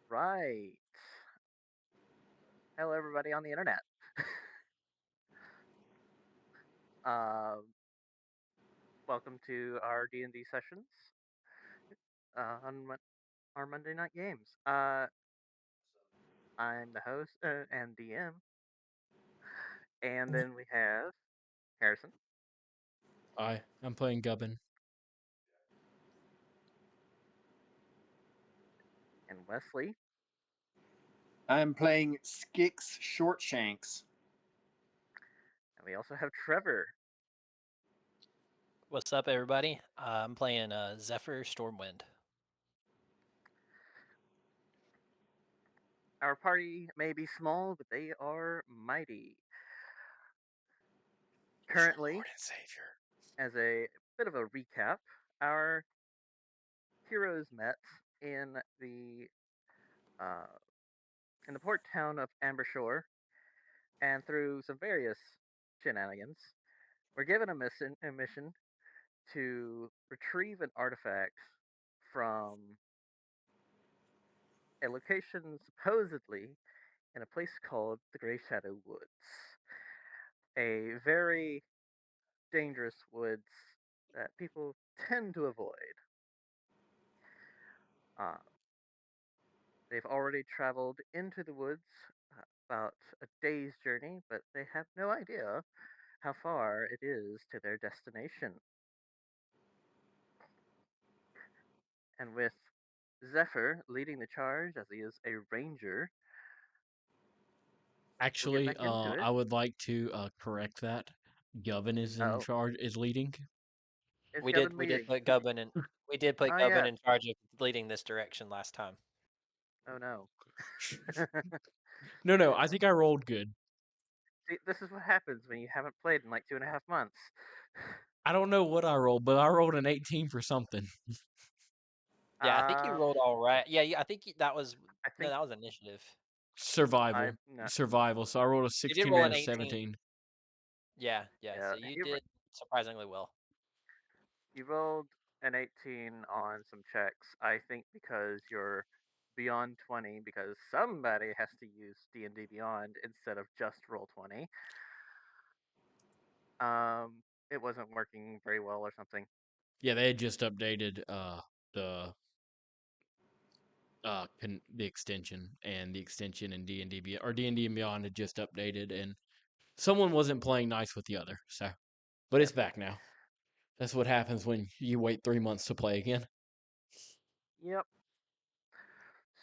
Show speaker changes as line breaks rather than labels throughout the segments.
Right. Hello, everybody on the internet. uh, Welcome to our D&D sessions on our Monday night games. I'm the host and DM, and then we have Harrison
I'm playing Gubbin.
and Wesley,
I'm playing Skix Shortshanks.
and we also have Trevor.
What's up, everybody? I'm playing Zephyr Stormwind.
Our party may be small, but they are mighty. Currently,
Lord and Savior.
as a bit of a recap, our heroes met in the uh, port town of Ambershore, and through some various shenanigans, we're given a mission to retrieve an artifact from a location supposedly in a place called the Greyshadow Woods. A very dangerous woods that people tend to avoid. Uh, they've already traveled into the woods about a day's journey, but they have no idea how far it is to their destination. And with Zephyr leading the charge as he is a ranger, we'll get
Actually,
back into it.
I would like to correct that. Gubbin is in
Oh,
charge, is leading.
is
We
Gavin
did
leading?
put Gubbin in. We did put
Oh,
Gubbin
yes.
in charge of leading this direction last time.
Oh, no.
No, I think I rolled good.
See, this is what happens when you haven't played in like 2.5 months.
I don't know what I rolled, but I rolled an 18 for something.
Yeah, I think you
Um,
rolled all right. Yeah, I think that was
I think
that was initiative.
Survival.
no,
Survival. So I rolled a
You did
16
roll
and
an
a
18.
17.
Yeah.
yeah,
So you did surprisingly well.
you rolled an 18 on some checks. I think because you're beyond 20, because somebody has to use D&D Beyond instead of just roll 20. It wasn't working very well or something.
Yeah, they had just updated the the extension, and the extension in D&D or D&D and Beyond had just updated, and someone wasn't playing nice with the other. So, but
Yep.
it's back now. That's what happens when you wait 3 months to play again.
Yep.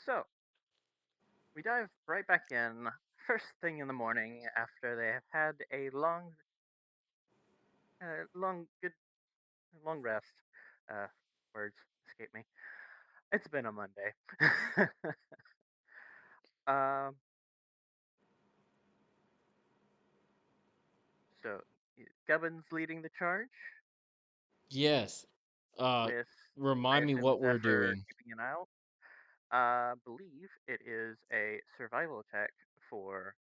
So, we dive right back in first thing in the morning after they have had a good, long rest. Uh, Words escape me. It's been a Monday. um, so, Gubbin's leading the charge
Yes.
with, I
Remind me
assume,
what we're
Zephyr
doing.
keeping an eye out. Believe it is a survival check for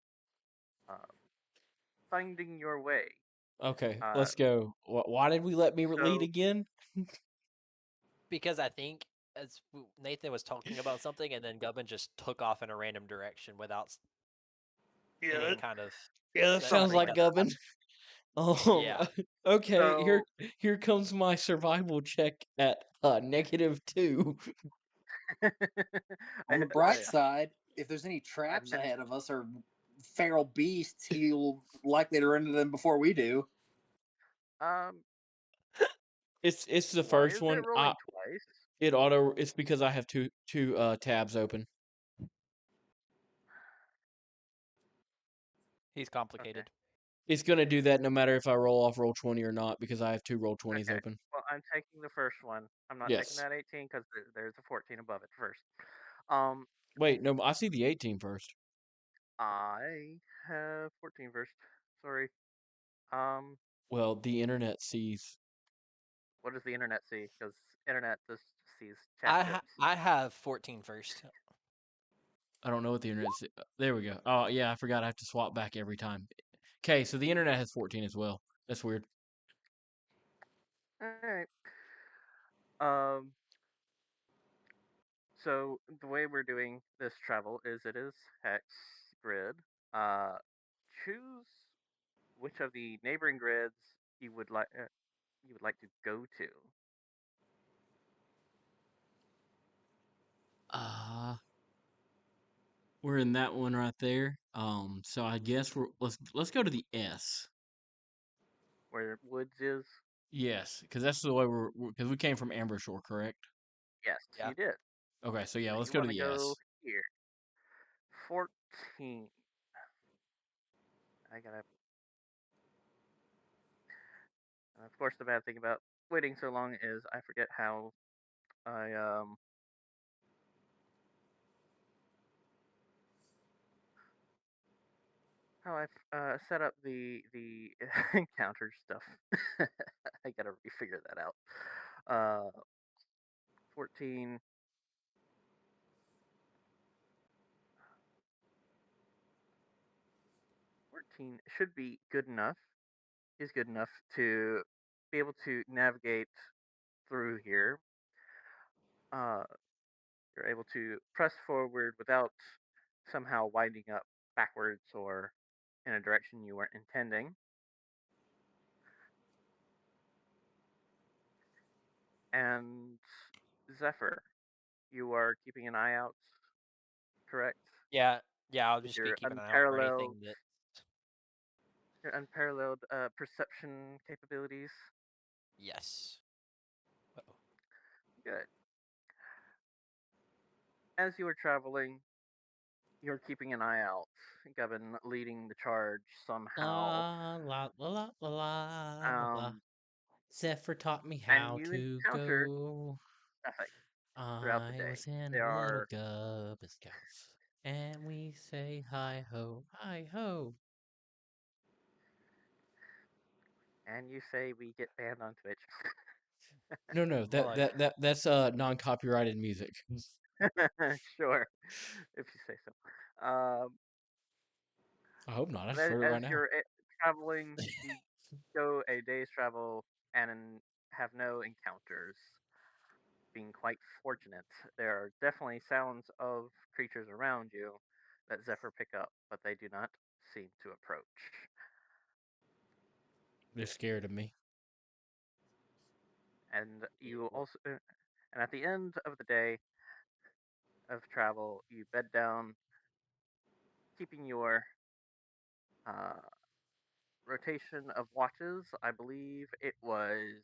uh, finding your way.
Okay,
Uh,
let's go. Why did we let me lead
so
again?
Because I think Nathan was talking about something, and then Gubbin just took off in a random direction without any kind of.
Yeah, that sounds
something
like
like
Gubbin. Oh,
Yeah.
okay.
so.
Here comes my survival check at -2.
On the
I,
bright
I,
side, if there's any
I've
traps
ne-
ahead of us or feral beasts, he'll likely to run into them before we do.
um,
It's the
why
first
is it
one.
rolling twice?
It's because I have two tabs open.
He's
Okay.
complicated.
It's gonna do that no matter if I roll off roll 20 or not because I have two roll 20s
Okay.
open.
Well, I'm taking the first one. I'm not taking
Yes.
that 18 because there's a 14 above it first. Um,
Wait, no, I see the 18 first.
I have 14 first. Sorry. Um,
Well, the internet sees.
what does the internet see? Because internet just sees chat tips.
I have 14 first.
I don't know what the internet. There we go. Oh yeah, I forgot. I have to swap back every time. Okay, so the internet has 14 as well. That's weird.
All right. Um, So the way we're doing this travel is it is hex grid. Uh, choose which of the neighboring grids you would like to go to.
Uh we're in that one right there. So I guess let's go to the S.
Where Woods is?
Yes, because that's the way because we came from Amber Shore, correct?
Yes,
Yeah.
you did.
Okay, so yeah,
So
let's
you
go to
want to
the
go
S.
here. 14. I gotta. And of course, the bad thing about waiting so long is I forget I um how I set up the encounter stuff. I gotta refigure that out. 14. 14 should be good enough. Is good enough to be able to navigate through here. Uh, you're able to press forward without somehow winding up backwards or in a direction you weren't intending. And Zephyr, you are keeping an eye out, correct?
Yeah, yeah. I'll
With
just be keeping an eye out for anything that.
your unparalleled perception capabilities.
Yes. Uh-oh.
Good. As you are traveling, you're keeping an eye out. Gavin leading the charge somehow.
La la la la la la la.
Um,
Zephyr taught me
and
how
you
to
encounter
go.
nothing throughout the
I
day.
was in
There
a little
are,
Gub Scouts, and we say hi ho, hi ho.
and you say we get banned on Twitch.
No,
Well, like,
that's non-copyrighted music.
Sure, if you say so.
I hope not. I
But
just heard it
as
right now.
you're traveling, you go a day's travel and have no encounters. Being quite fortunate. There are definitely sounds of creatures around you that Zephyr pick up, but they do not seem to approach.
They're scared of me.
And and at the end of the day of travel, you bed down, keeping your uh, rotation of watches. I believe it was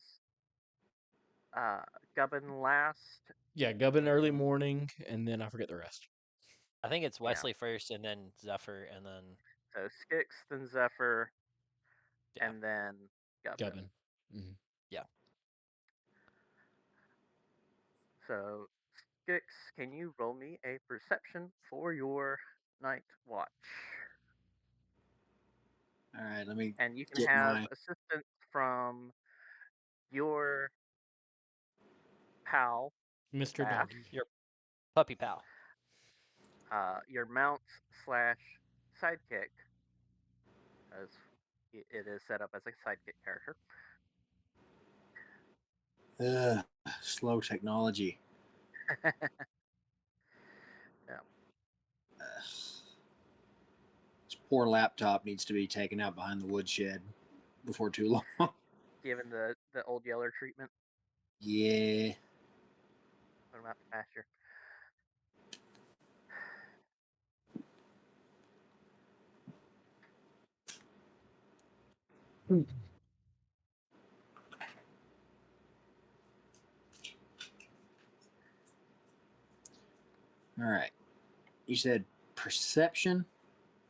uh, Gubbin last.
Yeah, Gubbin early morning, and then I forget the rest.
I think it's
Yeah.
Wesley first, and then Zephyr, and then
So Skix, then Zephyr,
yeah,
and then Gubbin.
Gubbin. Hmm.
yeah.
So Skix, can you roll me a perception for your night watch?
All right, let me
And you can
get
have
my.
assistance from your pal,
Mr.
Bass,
Doggy.
Your puppy pal.
your mount slash sidekick, as it is set up as a sidekick character.
Slow technology.
Yeah,
This poor laptop needs to be taken out behind the woodshed before too long.
given the old Yeller treatment,
Yeah.
put him out to pasture.
All right. You said perception.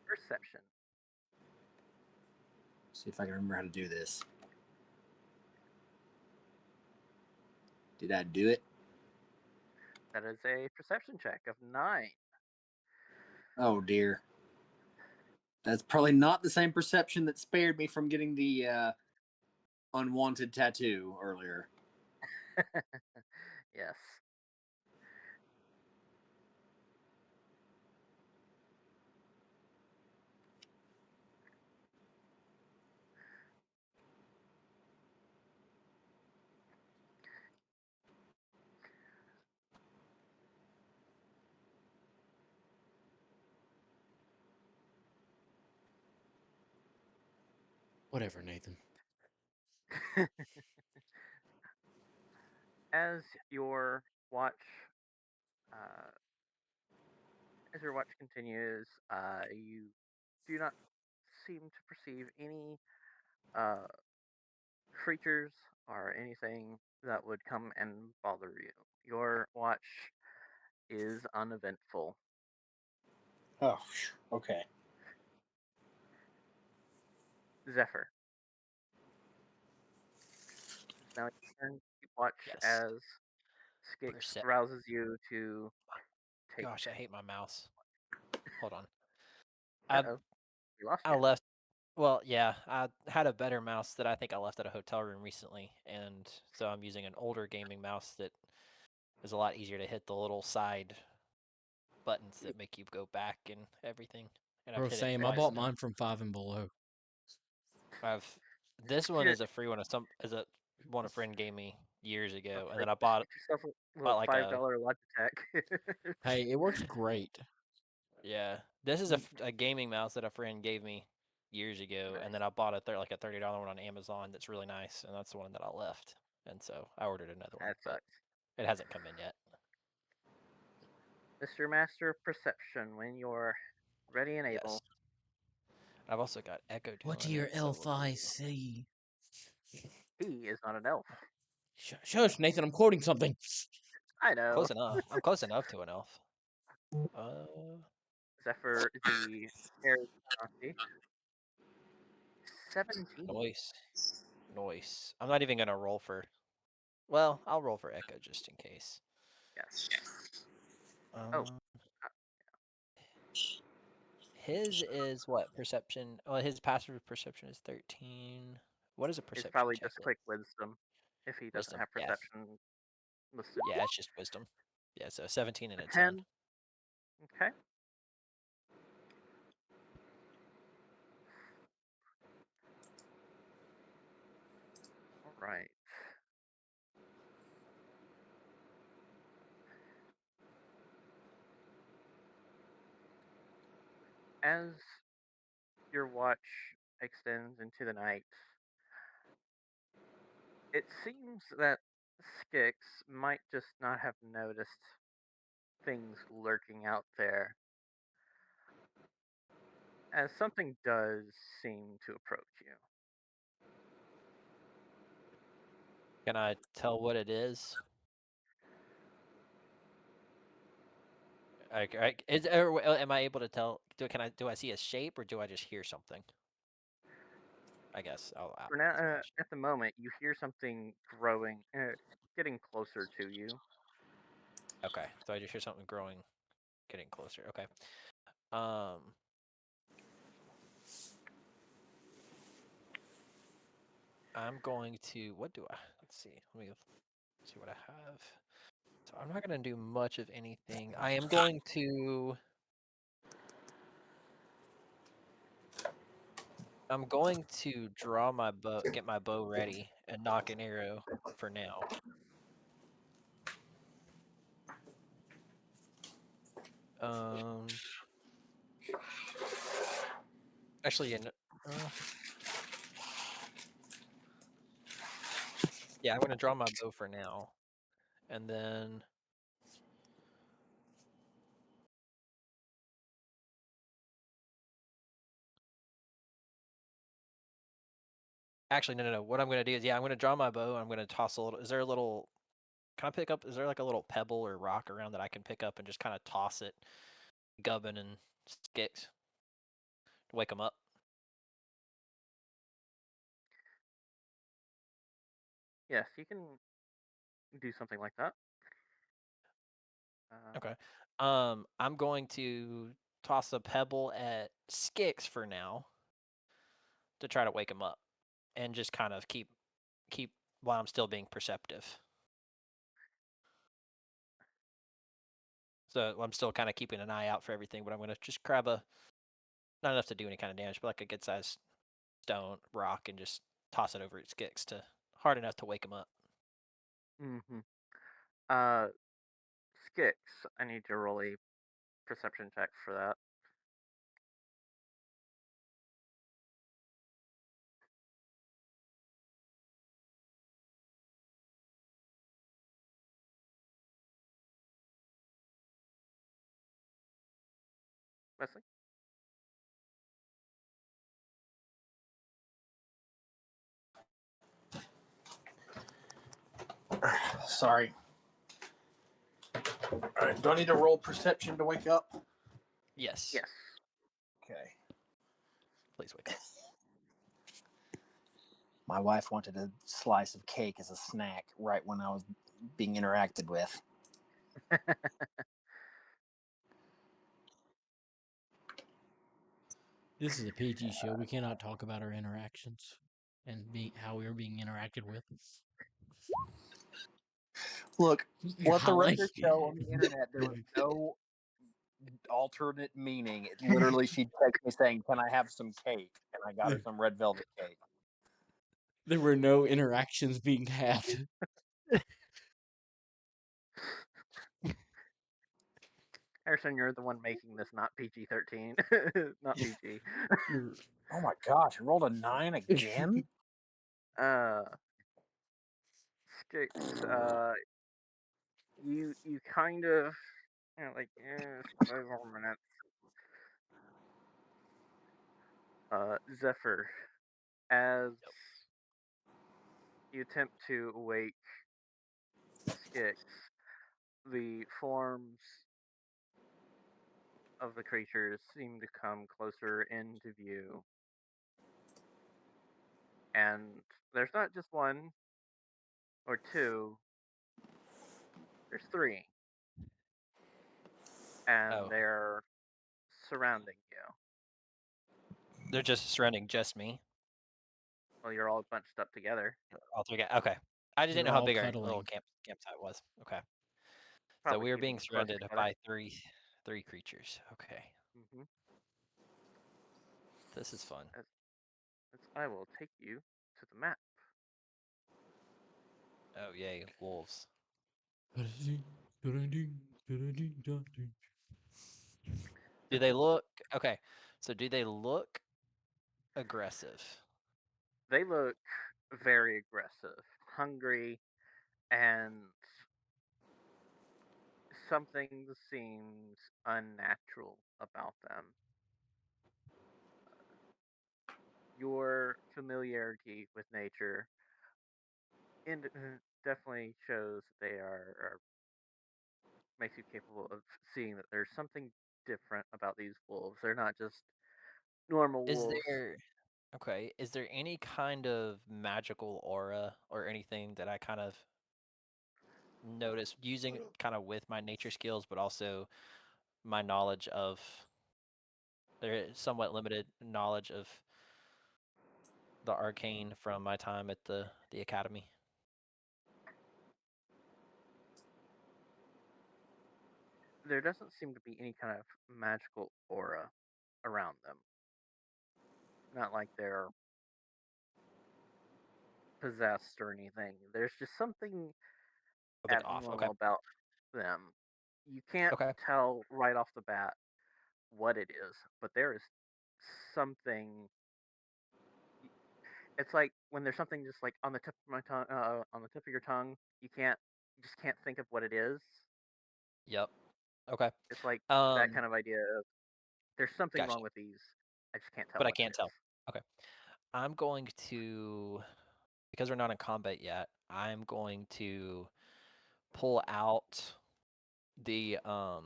Perception.
See if I can remember how to do this. Did I do it?
That is a perception check of 9.
Oh dear. That's probably not the same perception that spared me from getting the unwanted tattoo earlier.
Yes.
Whatever, Nathan.
As your watch, uh, as your watch continues, you do not seem to perceive any uh, creatures or anything that would come and bother you. Your watch is uneventful.
Oh, okay.
Zephyr, it's now your turn. You watch
Yes.
as Skix
Percep-
rouses you to take.
Gosh, I hate my mouse. Hold on.
Uh
I
oh, you lost
I
you.
left. Well, yeah, I had a better mouse that I think I left at a hotel room recently, and so I'm using an older gaming mouse that is a lot easier to hit the little side buttons that make you go back and everything. And I've
Bro,
hit it
same. I
twice
bought
now.
mine from Five and Below.
I've this one
Yeah,
is a free one. Is a one a friend gave me years ago, and
Like,
then I
just
bought
get yourself a
bought
little
like a
$5 Logitech.
Hey, it works great.
yeah. This is a gaming mouse that a friend gave me years ago, and
Nice.
then I bought like a $30 one on Amazon that's really nice, and that's the one that I left. And so I ordered another one,
That
but
sucks.
it hasn't come in yet.
Mr. Master of Perception, when you're ready and
Yes.
able.
I've also got Echo
What do
doing
your
it, so
elf eyes see?
He is not an elf.
Shush, Nathan, I'm quoting something.
I know.
close enough. I'm close enough to an elf. Uh,
Zephyr, the airy Nazi. 17.
noise, noise. I'm not even gonna roll for. Well, I'll roll for Echo just in case.
Yes. Oh,
Um, his is what perception? Well, his passive perception is 13. What is a
it's
perception
probably
check?
just quick wisdom if he doesn't
Wisdom.
have
Yeah,
perception listed.
yeah, it's just wisdom. Yeah, so 17 and
A
a 10.
10. Okay. All right. As your watch extends into the night, it seems that Skix might just not have noticed things lurking out there, as something does seem to approach you.
Can I tell what it is? Am I able to tell? Do I see a shape or do I just hear something? I guess I'll
For now,
ask the question.
at the moment, you hear something growing, getting closer to you.
Okay, so I just hear something growing, getting closer. Okay. Um, I'm going to. What do I? Let's see. Let me see what I have. So I'm not going to do much of anything. I am going to. I'm going to draw my bow, get my bow ready, and knock an arrow for now. Um, actually, yeah, I'm going to draw my bow for now, and then. Actually, no. What I'm going to do is, yeah, I'm going to draw my bow. I'm going to toss a little. Is there a little? Can I pick up? Is there like a little pebble or rock around that I can pick up and just kind of toss it, Gubbin and Skix to wake them up?
Yes, you can do something like that.
Okay. I'm going to toss a pebble at Skix for now to try to wake him up, and just kind of keep while I'm still being perceptive. So I'm still kind of keeping an eye out for everything, but I'm going to just grab not enough to do any kind of damage, but like a good sized stone rock and just toss it over at Skix to hard enough to wake him up.
Mm-hmm. Uh, Skix, I need to roll a perception check for that. Wesley?
Sorry. All right. Do I need to roll perception to wake up?
Yes.
Yes.
Okay.
Please wake up.
My wife wanted a slice of cake as a snack right when I was being interacted with.
This is a PG show. We cannot talk about our interactions and how we are being interacted with.
Look, let the
Golly.
record show on the internet there was no alternate meaning. It literally, she texted me saying, "Can I have some cake?" And I got her some red velvet cake.
There were no interactions being had.
Harrison, you're the one making this not PG-13, not PG.
Oh my gosh! I rolled a 9 again.
Skicks. You kind of like 5 more minutes. Zephyr, as you attempt to awake Skix, the forms of the creatures seem to come closer into view. And there's not just one or two, there's three. And
Oh.
they're surrounding you.
They're just surrounding just me.
Well, you're all bunched up together.
All three guys. Okay. I just didn't
You're
know how
all
big our little
cuddling.
campsite was. Okay. So
Probably
we are
keeping
being
you closer
surrounded
together.
by three creatures. Okay.
Mm-hmm.
This is fun.
As I will take you to the map.
Oh yay, wolves. Do they look okay? So do they look aggressive?
They look very aggressive, hungry, and something seems unnatural about them. Your familiarity with nature definitely shows that they are makes you capable of seeing that there's something different about these wolves. They're not just normal
Is
wolves.
there okay? Is there any kind of magical aura or anything that I kind of notice using kind of with my nature skills, but also my knowledge of there is somewhat limited knowledge of the arcane from my time at the academy?
There doesn't seem to be any kind of magical aura around them. Not like they're possessed or anything. There's just something
Something off. Okay.
abnormal about them. You can't
Okay.
tell right off the bat what it is, but there is something. It's like when there's something just like on the tip of my tongue, on the tip of your tongue. You just can't think of what it is.
Yep. Okay.
It's like that
Um.
kind of idea of there's something
Gotcha.
wrong with these. I just can't tell
But I
what it
can't tell.
is.
Okay. I'm going to because we're not in combat yet. I'm going to pull out the I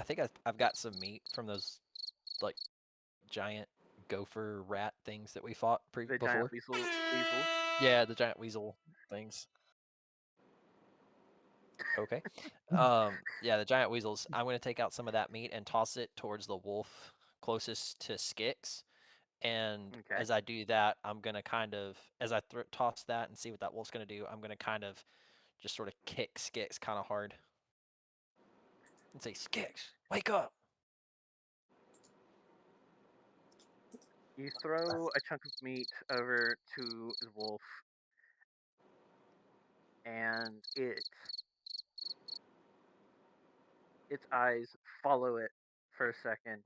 think I've got some meat from those like giant gopher rat things that we fought
The giant
before.
weasels.
Yeah, the giant weasel things. Okay. Yeah, the giant weasels. I'm going to take out some of that meat and toss it towards the wolf closest to Skix. And
Okay.
as I do that, I'm going to kind of, as I toss that and see what that wolf's going to do, I'm going to kind of just sort of kick Skix kind of hard and say, Skix, wake up.
You throw a chunk of meat over to the wolf, and its eyes follow it for a second,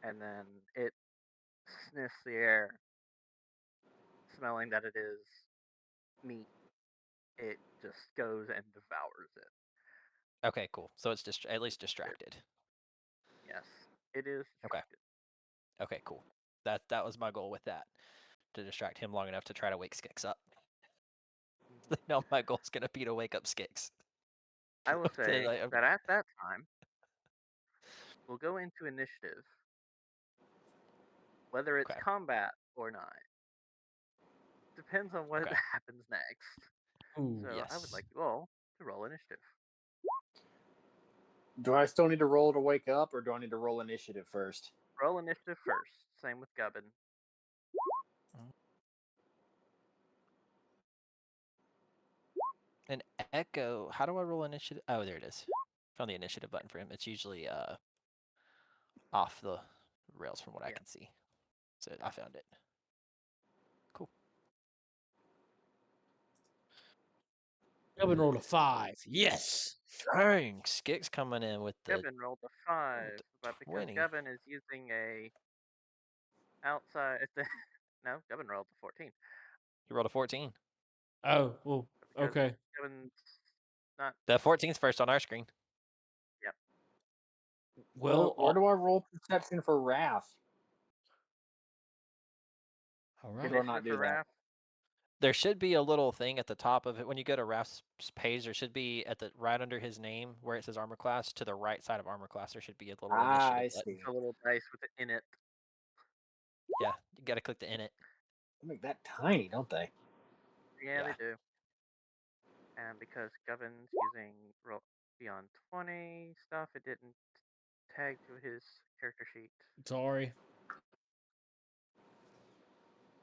and then it sniffs the air, smelling that it is meat. It just goes and devours it.
Okay, cool. So it's at least distracted.
Yes, it is
Okay.
distracted.
Okay, cool. That was my goal with that, to distract him long enough to try to wake Skix up.
Mhm.
No, my goal's gonna be to wake up Skix.
I will
Then
say that at that time, we'll go into initiative, whether it's
Okay.
combat or not. Depends on what
Okay.
happens next.
Ooh,
So I would
Yes.
like you all to roll initiative.
Do I still need to roll to wake up, or do I need to roll initiative first?
Roll initiative first. Same with Gubbin.
And Echo, how do I roll initiative? Oh, there it is. Found the initiative button for him. It's usually off the rails from what I
Yeah.
can see. So I found it. Cool.
Gubbin rolled a 5. Yes.
Dang, Skix coming in with the
Gubbin rolled a 5, but because
20.
Gubbin is using a outside. No, Gubbin rolled a 14.
You rolled a 14.
Oh, well,
Because
okay.
Gubbin's not.
The 14's first on our screen.
Yep.
Well,
Where do I roll perception for Raph?
all
Or
right.
do I not
Initiative
do
for
that?
Raph.
There should be a little thing at the top of it. When you go to Raph's page, there should be at the right under his name where it says armor class, to the right side of armor class, there should be a little
Ah,
initiative
I
button.
see.
It's a little dice with it in it.
Yeah, you gotta click the in it.
They make that tiny, don't they?
Yeah,
Yeah.
they do. And because Gubbin's using beyond 20 stuff, it didn't tag to his character sheet.
Sorry.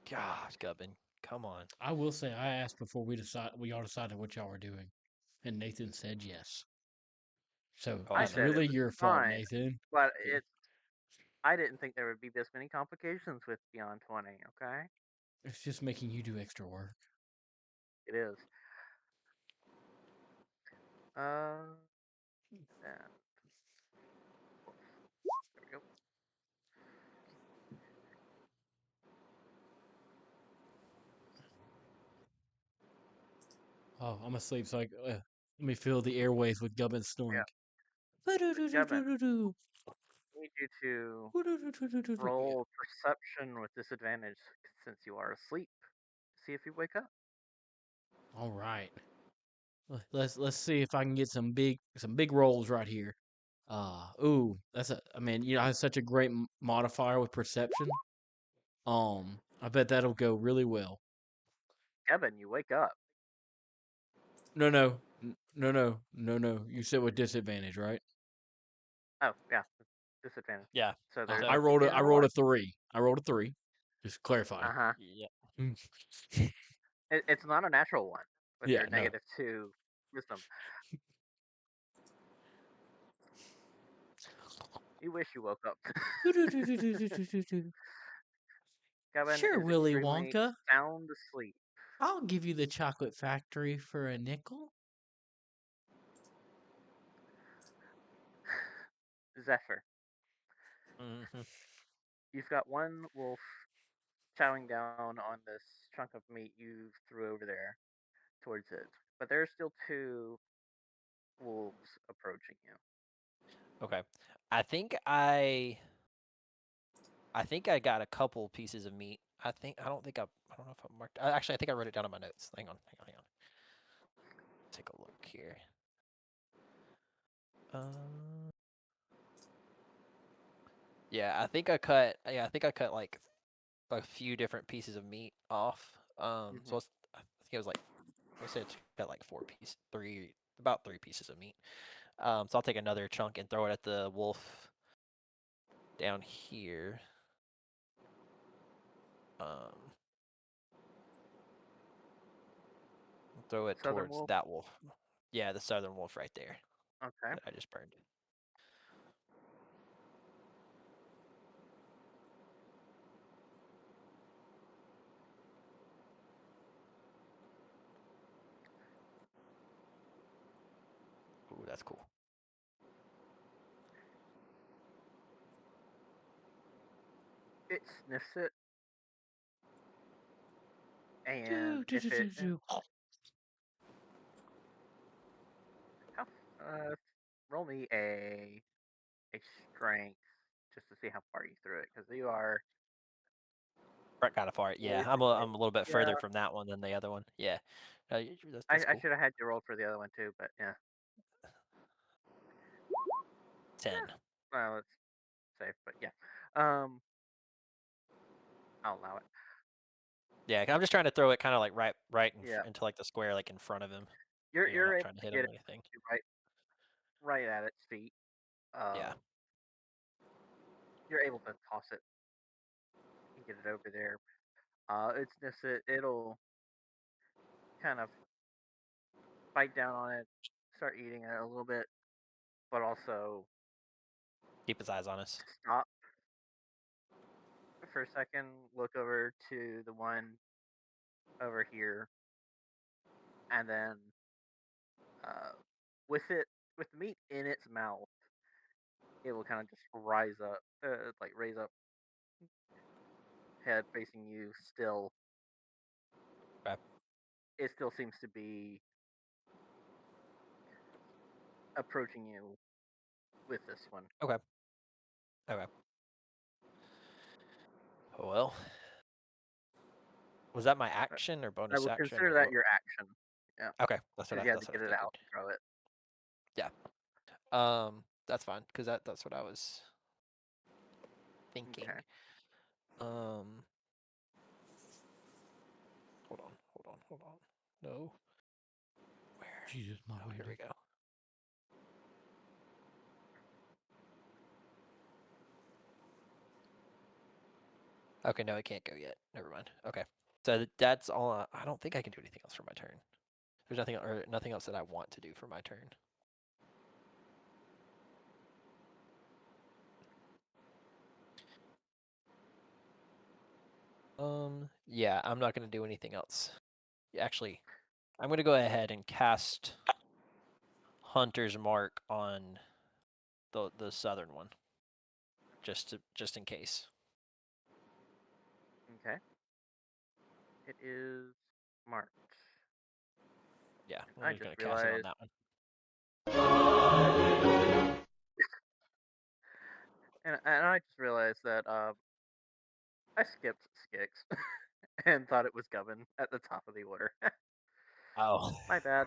Gosh, Gubbin, come on.
I will say I asked before we all decided what y'all were doing, and Nathan said yes. So
Oh,
I
it's
said it
really
was
your fault,
fine,
Nathan.
but
Yeah.
I didn't think there would be this many complications with beyond 20. Okay,
It's just making you do extra work.
it is. Uh, and there we go.
Oh, I'm asleep, so let me fill the airways with Gubbin snoring.
Yeah, Gubbin, I need you to
Yeah.
roll perception with disadvantage since you are asleep. See if you wake up.
All right. Let's see if I can get some big rolls right here. Ooh, I mean, I have such a great modifier with perception. I bet that'll go really well.
Gubbin, you wake up.
No. You said with disadvantage, right?
Oh yeah, disadvantage.
Yeah.
So
Uh,
there's
I
So,
rolled a
again
I
a
rolled
one.
a 3. I rolled a 3. Just clarify.
Uh huh.
yeah.
It's not a natural one with
Yeah,
your
no.
-2 wisdom. You wish you woke up. Kevin
Sure,
is
Willy
extremely
Wonka.
sound asleep.
I'll give you the chocolate factory for a nickel.
Zephyr,
Mm-hmm.
you've got one wolf chowing down on this chunk of meat you threw over there towards it, but there are still two wolves approaching you.
Okay. I think I got a couple pieces of meat. I don't know if I marked. Actually, I think I wrote it down on my notes. Hang on. Take a look here. Yeah, I think I cut. Yeah, I think I cut like a few different pieces of meat off.
Mm-hmm.
So I think it was like I said, cut like about 3 pieces of meat. So I'll take another chunk and throw it at the wolf down here. Throw it
Southern
towards
wolf.
that wolf. Yeah, the southern wolf right there
Okay.
that I just burned. Ooh, that's cool.
It sniffs it, and if it how roll me a a strength just to see how far you threw it, because you are
Kind of far. Yeah,
way
I'm
too
a,
close.
I'm a little bit
Yeah,
further from that one than the other one. Yeah, that's
I
cool.
should have had you roll for the other one too, but yeah.
10.
Well, it's safe, but yeah. Um, I'll allow it.
Yeah, I'm just trying to throw it kind of like right
Yeah,
into like the square, like in front of him.
you're
Not
able
trying to
to
hit
get
him
it
or anything.
right at its feet.
Yeah.
You're able to toss it and get it over there. It's just it'll kind of bite down on it, start eating it a little bit, but also
Keep his eyes on us.
stop for a second, look over to the one over here, and then uh, with it with the meat in its mouth, it will kind of just rise up, like raise up, head facing you. Still,
Okay.
it still seems to be approaching you with this one.
Okay. Okay. Oh, well, was that my
Uh,
action or
I
bonus
would
action
consider
or
that
what?
your action. Yeah,
Okay, that's what
because
I
you had to
that's what I
get it
figured.
out and throw it.
Yeah. That's fine because that's what I was thinking.
Okay.
Um, hold on. No. Where?
Jesus, my
Oh, here we
weedy.
go. Okay, no, I can't go yet. Never mind. Okay, so that's all. I don't think I can do anything else for my turn. There's nothing else that I want to do for my turn. Yeah, I'm not gonna do anything else. Actually, I'm gonna go ahead and cast Hunter's Mark on the southern one, just in case.
Okay. It is marked.
Yeah,
And
I'm
I
just
just
gonna cast it on
realized,
that one.
and I just realized that I skipped Skix and thought it was Gubbin at the top of the order.
Oh,
My bad.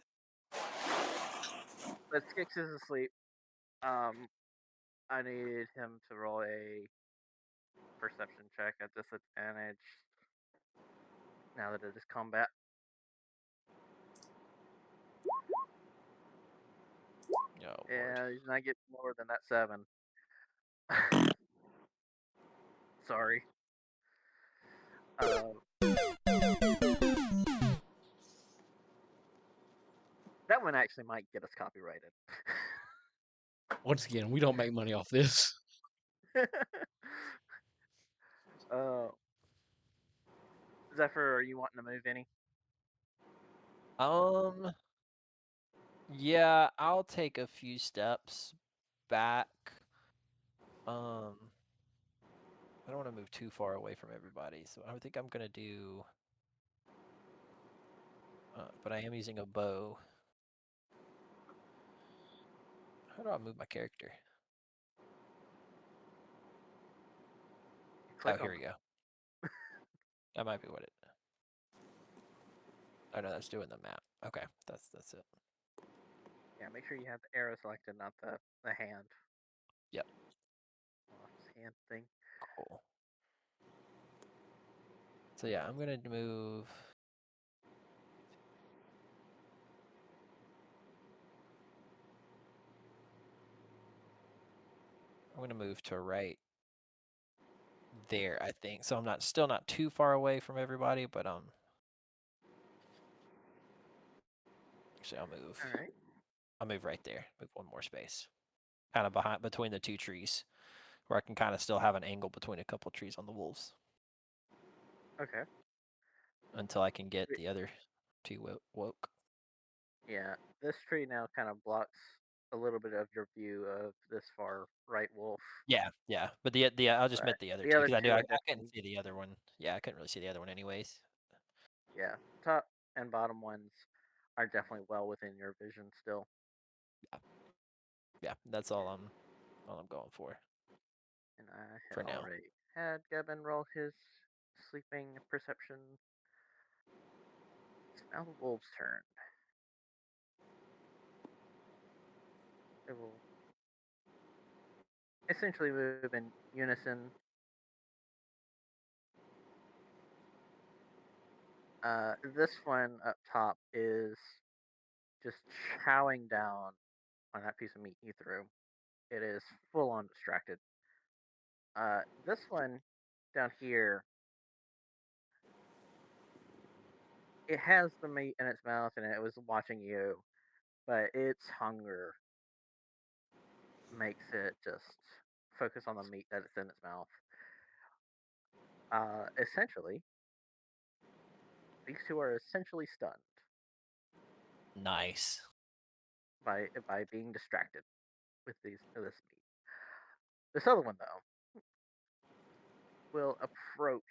But Skix is asleep. Um, I need him to roll a perception check at disadvantage now that it is combat.
oh Lord.
Yeah, he's not getting lower than that 7. Sorry. Uh, that one actually might get us copyrighted.
Once again, we don't make money off this.
uh, Zephyr, are you wanting to move any?
Yeah, I'll take a few steps back. I don't want to move too far away from everybody, so I think I'm gonna do. But I am using a bow. How do I move my character? Oh,
Click on
here we go. That might be what it. Oh no, that's doing the map. Okay, that's it.
Yeah, make sure you have the arrow selected, not the hand.
Yep.
Hand thing.
Cool. So yeah, I'm gonna move. I'm gonna move to right there, I think. So I'm still not too far away from everybody, but actually I'll move.
All right.
I'll move right there. Move one more space. Kind of between the two trees, where I can kind of still have an angle between a couple trees on the wolves
Okay.
until I can get
Sweet.
the other two woke.
Yeah, this tree now kind of blocks a little bit of your view of this far right wolf.
Yeah. But the I'll just
But
admit the other
the
two
other
because I knew
two
I
are
couldn't
definitely,
see the other one. Yeah, I couldn't really see the other one anyways.
yeah, top and bottom ones are definitely well within your vision still.
Yeah, that's all. All I'm going for
And I had
now.
already had Gavin roll his sleeping perception. It's now the wolf's turn. It will essentially move in unison. This one up top is just chowing down on that piece of meat you threw. It is full on distracted. This one down here, it has the meat in its mouth and it was watching you, but its hunger makes it just focus on the meat that it's in its mouth. Essentially, these two are essentially stunned
Nice.
by being distracted with this meat. This other one though will approach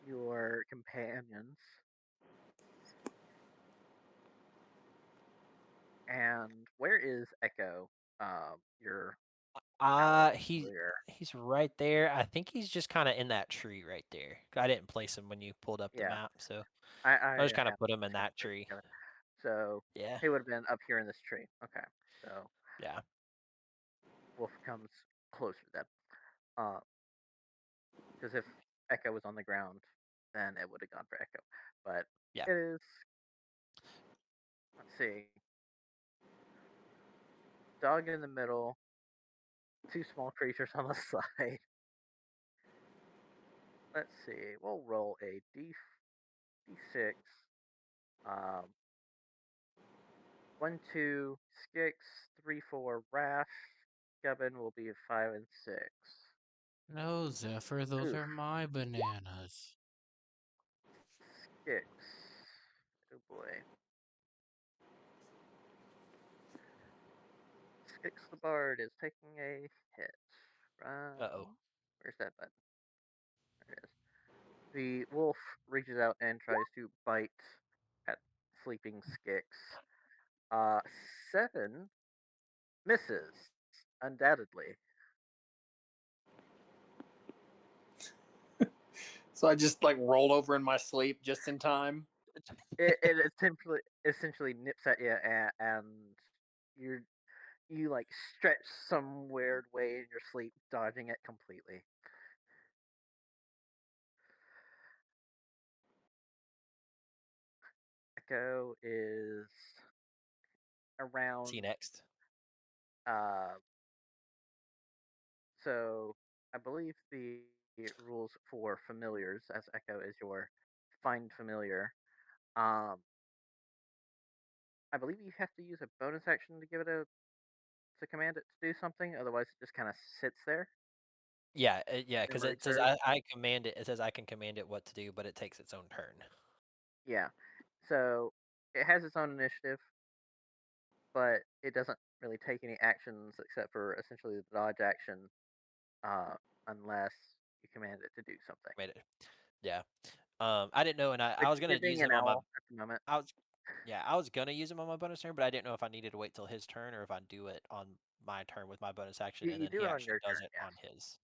your companions and where is Echo? Your ally familiar.
He's right there. I think he's just kind of in that tree right there. I didn't place him when you pulled up the
Yeah,
map, so
I
I just kind of
have
put him in
two
that
trees
tree.
together. So
Yeah.
he would have been up here in this tree. Okay, so
Yeah.
Wolf comes closer then. Because if Echo was on the ground, then it would have gone for Echo. But
Yeah.
it is. Let's see. Dog in the middle. Two small creatures on the side. Let's see. We'll roll a d6. Um, 1, 2, Skix, 3, 4, Rash. Gavin will be 5 and 6.
No, Zephyr, those
Oof.
are my bananas.
Skix. Oh boy. Skix the Bard is taking a hit.
Uh-oh.
Where's that button? There it is. The wolf reaches out and tries to bite at sleeping Skix. 7 misses, undoubtedly.
So I just like rolled over in my sleep just in time.
It essentially nips at you, and you you like stretch some weird way in your sleep, dodging it completely. Echo is
See you
around.
next.
Uh, so I believe the rules for familiars, as Echo is your find familiar. Um, I believe you have to use a bonus action to give it a to command it to do something. Otherwise, it just kind of sits there
Yeah, yeah,
and
because
waits
it says
for.
I command it. It says I can command it what to do, but it takes its own turn.
Yeah. So it has its own initiative, but it doesn't really take any actions except for essentially the dodge action, uh, unless you command it to do something.
Made it. Yeah. I didn't know, and I
Which,
was gonna
it being
use
an
him on my.
owl at the moment,
I was. Yeah, I was gonna use him on my bonus turn, but I didn't know if I needed to wait till his turn or if I do it on my turn with my bonus action, and
you
then
do
he
it on
actually
your
does
turn.
it on
Yes,
his.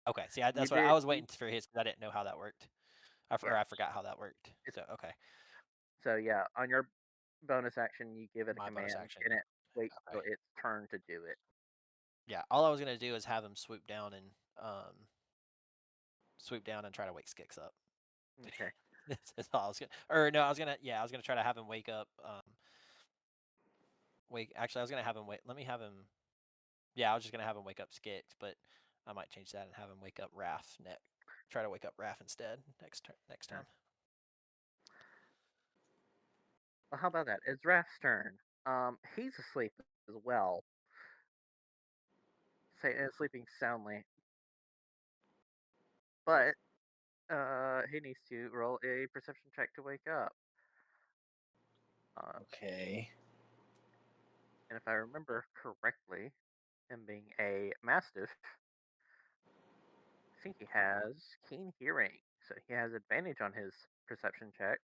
Okay, see,
you
that's what
did.
I was waiting for his because I didn't know how that worked. Or
Yeah.
I forgot how that worked.
It's,
So okay,
so yeah, on your bonus action, you give it a
my bonus
command,
action.
and it waits
Okay.
till its turn to do it.
Yeah, all I was gonna do is have him swoop down and try to wake Skix up.
Okay.
That's all I was gonna. Or no, I was gonna. Yeah, I was gonna try to have him wake up. Wake. Actually, I was gonna have him wait. Let me have him. Yeah, I was just gonna have him wake up Skix, but I might change that and have him wake up Raph next. Try to wake up Raph instead next
Yeah.
time.
Well, how about that? It's Raph's turn. He's asleep as well, sleeping soundly, but he needs to roll a perception check to wake up.
Okay.
And if I remember correctly, him being a mastiff, I think he has keen hearing, so he has advantage on his perception checks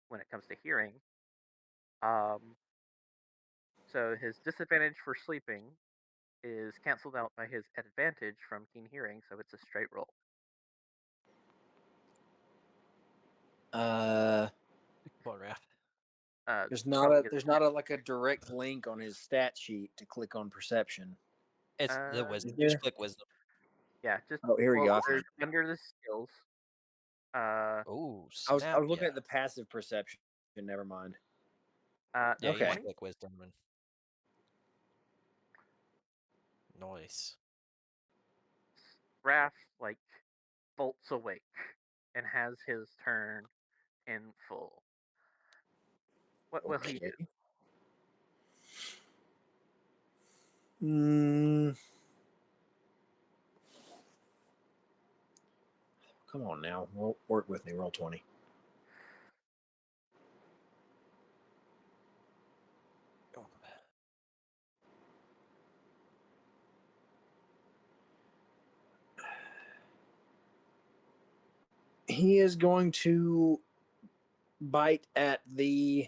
when it comes to hearing. Um, So his disadvantage for sleeping is canceled out by his advantage from keen hearing, so it's a straight roll.
Uh,
Come on, Raph.
there's
Probably
not
his
there's not a like a direct link on his stat sheet to click on perception.
It's the
uh,
wisdom.
Is there?
Just click wisdom.
yeah, just
Oh, here we
well,
go. I
there's
found it.
under the skills.
Oh,
I was
snap!
looking
Yeah,
at the passive perception. Never mind.
yeah. You just
Okay.
20.
click wisdom and noise.
Raph like bolts awake and has his turn in full. What will he do?
Okay. Mm, come on now. Work with me. Roll 20. He is going to bite at the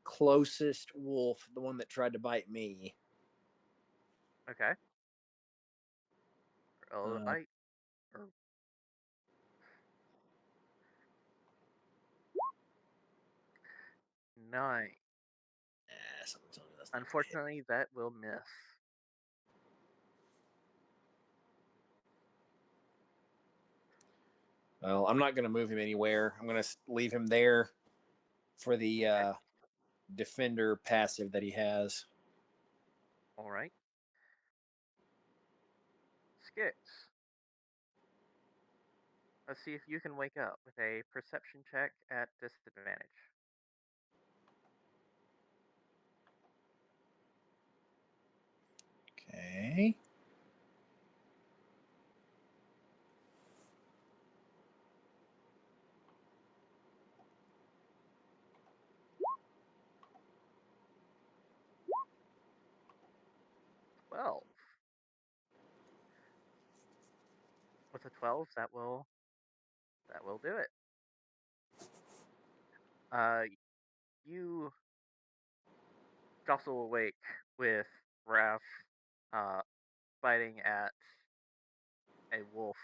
closest wolf, the one that tried to bite me.
Okay. Roll a
Uh,
bite. Or 9.
something tells me that's not gonna hit.
Unfortunately, that will miss.
Well, I'm not going to move him anywhere. I'm going to leave him there for the
Okay.
defender passive that he has.
All right. Skits. Let's see if you can wake up with a perception check at disadvantage.
Okay.
Well, with a 12, that will do it. Uh, you jostle awake with Raph biting at a wolf.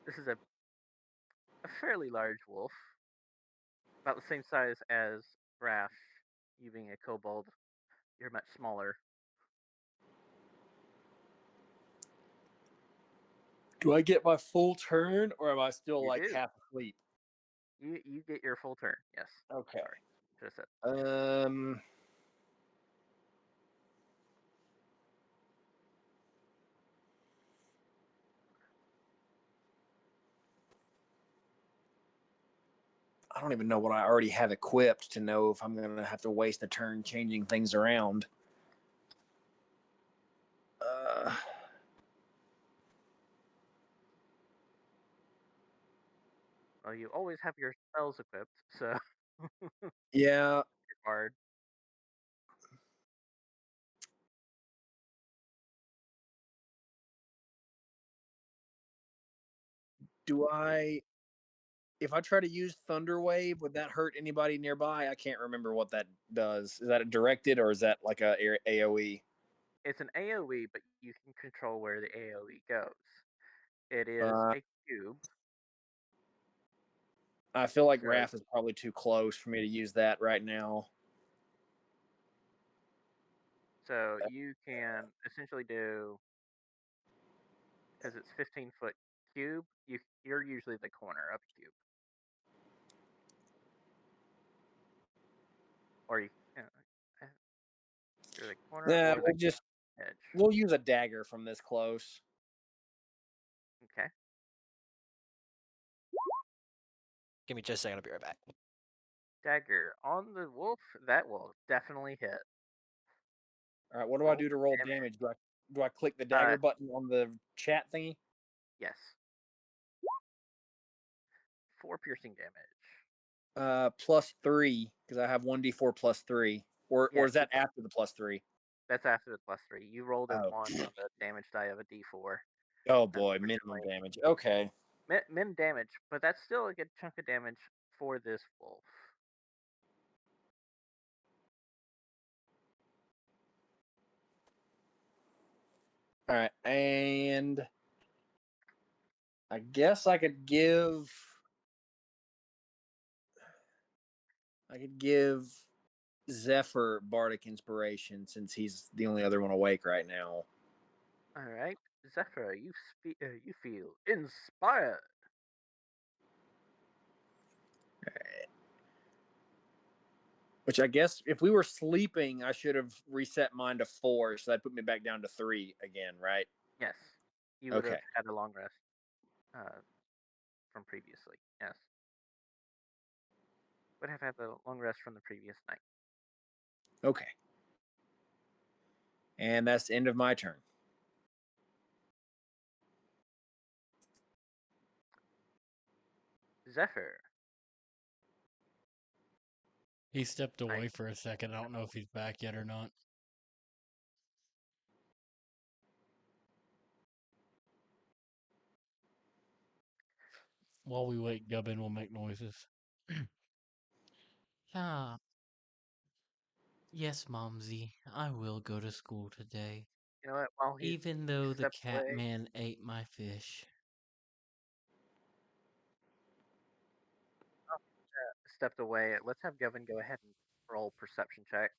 This is a fairly large wolf, about the same size as Raph. You being a kobold, you're much smaller.
Do I get my full turn, or am I still
You
like
do.
half asleep?
You get your full turn. Yes.
Okay.
Sorry. Should have said.
I don't even know what I already have equipped to know if I'm going to have to waste a turn changing things around. Uh,
Well, you always have your spells equipped, so
yeah.
it's hard.
Do I? If I try to use Thunder Wave, would that hurt anybody nearby? I can't remember what that does. Is that a directed or is that like a AOE?
It's an AOE, but you can control where the AOE goes. It is
Uh,
a cube,
I feel like
so
Wrath is probably too close for me to use that right now.
you can essentially do, because it's 15-foot cube. You're usually the corner of the cube, or uh, you're the corner
Yeah,
or the edge.
we'll use a dagger from this close.
Okay.
Give me just a second. I'll be right back.
Dagger on the wolf. That will definitely hit.
All right, what do I
Roll
do to roll
damage.
damage? Do I click the
Uh,
dagger button on the chat thingy?
yes. 4 piercing damage.
+3 because I have 1d4 +3, or
Yes,
is that after the +3?
that's after the +3. You rolled a
Oh,
1 on the damage die of a D4.
oh boy, minimum
Unfortunately,
damage. Okay.
min damage, but that's still a good chunk of damage for this wolf.
All right, and I guess I could give Zephyr bardic inspiration since he's the only other one awake right now.
All right, Zephyr, you feel inspired.
Which I guess if we were sleeping, I should have reset mine to 4, so that put me back down to 3 again, right?
Yes, you would
Okay.
have had a long rest from previously. Yes, would have had the long rest from the previous night.
Okay. And that's the end of my turn.
Zephyr.
He stepped away
Right.
for a second. I don't know if he's back yet or not. While we wait, Gubbin will make noises. Yeah. Yes, Momsy, I will go to school today.
You know what? While he
Even though the
stepped
cat
away,
man ate my fish.
let's have Gavin go ahead and roll perception check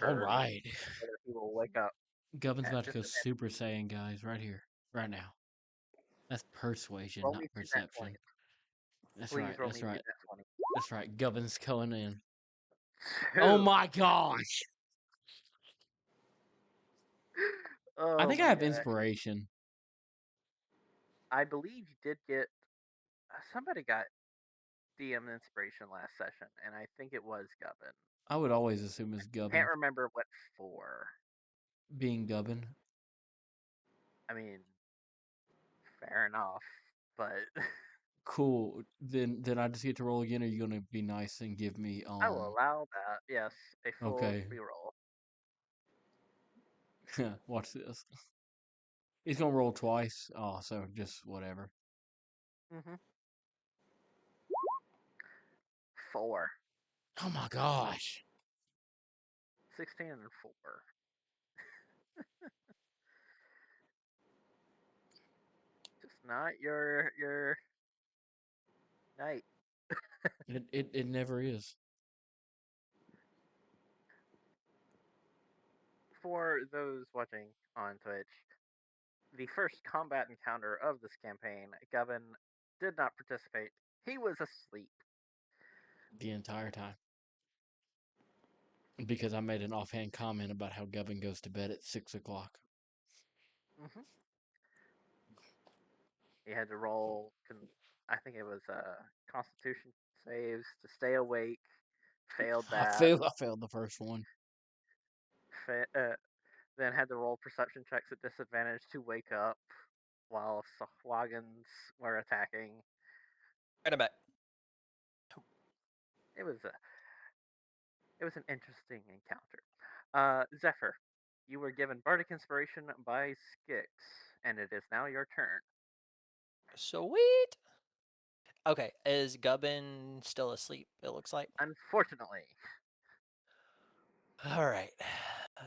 All
for
right.
whether he will wake up
Gubbin's
at
about to go
disadvantage.
Super Saiyan, guys, right here, right now. That's persuasion,
Roll
not
me through that 20.
perception. That's
Please
right,
roll
that's
me through
right,
that 20.
that's right. Gubbin's going in. Oh
2.
my gosh! I
Oh
think I
my
have
gosh.
inspiration.
I believe you did get. Somebody got DM inspiration last session, and I think it was Gubbin.
I would always assume it's
Can't
Gubbin.
remember what for.
Being Gubbin.
I mean, fair enough, but
Cool. Then I just get to roll again, or are you gonna be nice and give me
I will allow that. Yes, a full
okay.
reroll.
Watch this. He's gonna roll twice. Oh, so just whatever.
Mm-hmm. 4.
Oh my gosh.
16 and 4. Just not your night.
It never is.
For those watching on Twitch, the first combat encounter of this campaign, Gavin did not participate. He was asleep.
The entire time. Because I made an offhand comment about how Gubbin goes to bed at 6 o'clock.
Mm-hmm. He had to roll. I think it was Constitution saves to stay awake. Failed that.
I failed the first one.
Then had to roll perception checks at disadvantage to wake up while Swagans were attacking.
Right, I'm back.
It was an interesting encounter. Zephyr, you were given bardic inspiration by Skix, and it is now your turn.
Sweet. Okay, is Gubbin still asleep? It looks like.
Unfortunately,
All right.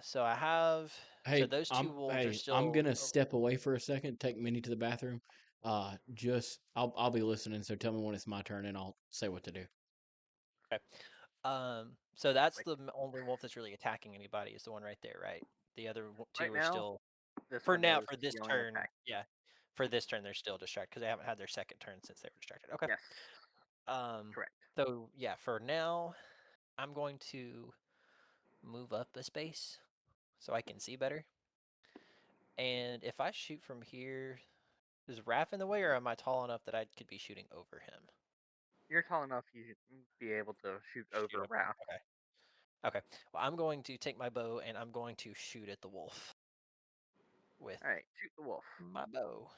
So I have. So those two wolves are
I'm
still.
gonna step away for a second, take Minnie to the bathroom. I'll be listening, so tell me when it's my turn and I'll say what to do.
Okay. So that's
like
the only wolf that's really attacking anybody is the one right there, right? The other
right
two are
now,
still.
this
For
one
now,
is
for this
the only
turn,
attack.
yeah. For this turn, they're still distracted because they haven't had their second turn since they were distracted. Okay.
Yes,
Um.
correct.
So yeah, for now, I'm going to move up a space so I can see better. And if I shoot from here, is Raph in the way, or am I tall enough that I could be shooting over him?
You're tall enough you should be able to shoot
Shoot
over
over.
Wrath.
Okay. Okay. Well, I'm going to take my bow and I'm going to shoot at the wolf with
All right, shoot the wolf.
my bow.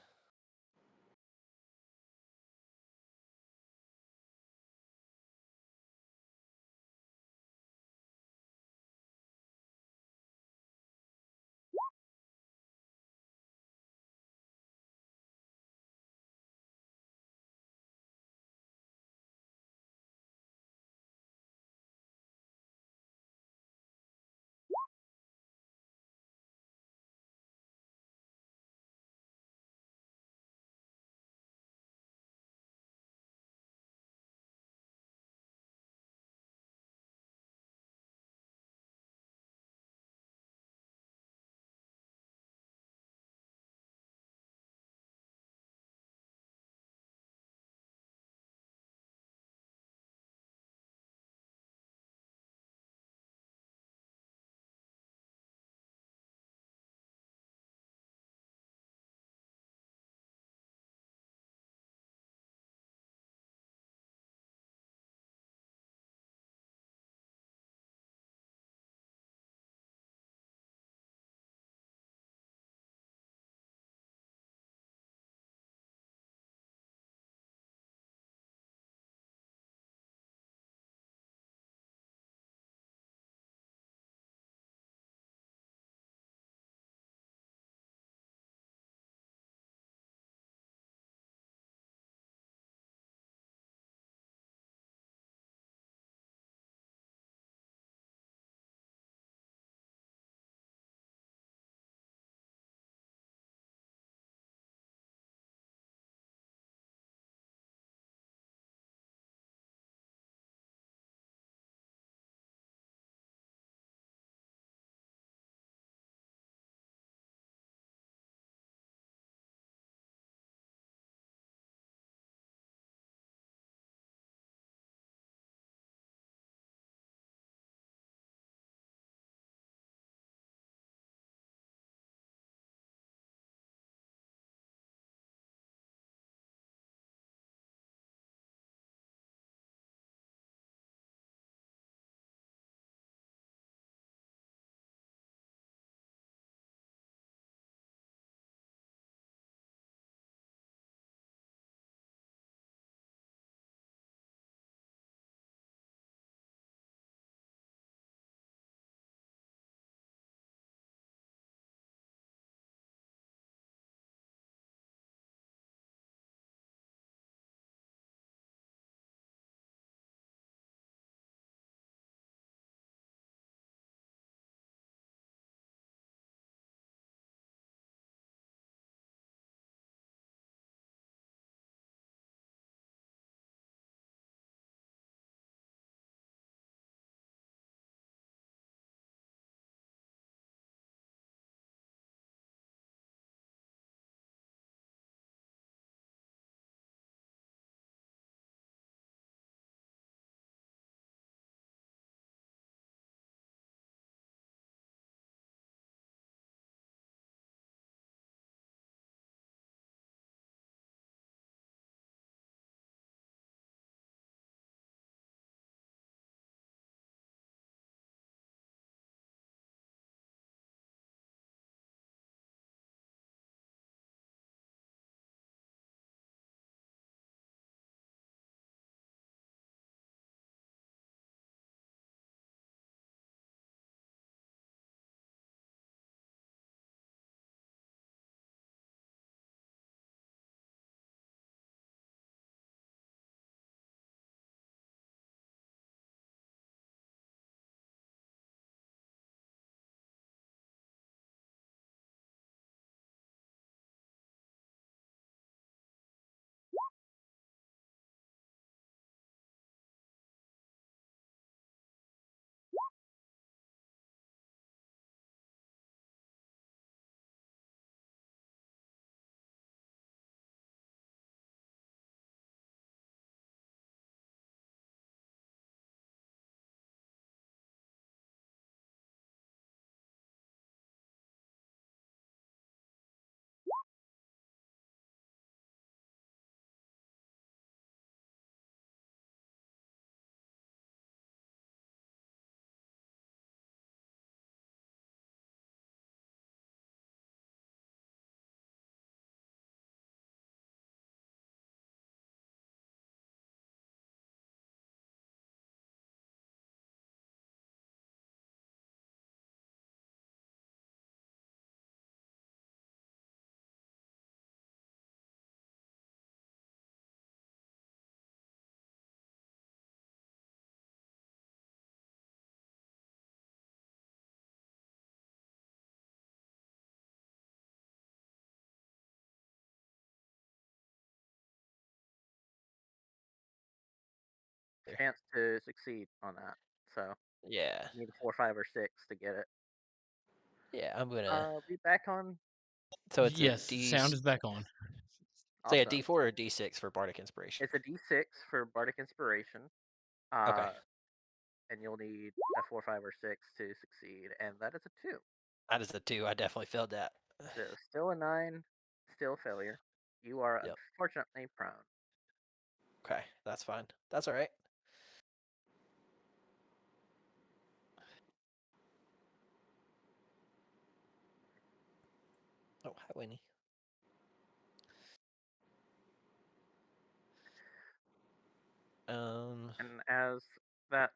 either.
chance to succeed on that. So
Yeah.
you need a 4, 5, or 6 to get it.
Yeah, I'm gonna.
Be back on.
So it's a
Yes,
D.
sound is back on.
Say a
Awesome.
D4 or a D6 for Bardic Inspiration.
It's a D6 for Bardic Inspiration.
Okay.
And you'll need a 4, 5, or 6 to succeed, and that is a 2.
That is a 2. I definitely failed that.
So still a 9, still a failure. You are
Yep.
unfortunately prone.
Okay, that's fine. That's all right. Oh, hi, Winnie.
And as that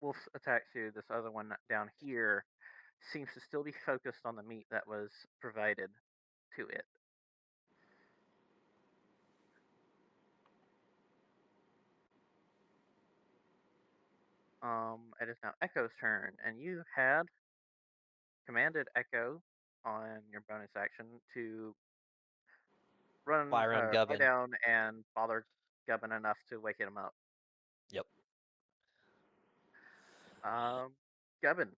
wolf attacks you, this other one down here seems to still be focused on the meat that was provided to it. It is now Echo's turn, and you had commanded Echo on your bonus action to
Fly around
fly
Gubbin.
down and bother Gubbin enough to wake him up.
Yep.
Gubbin,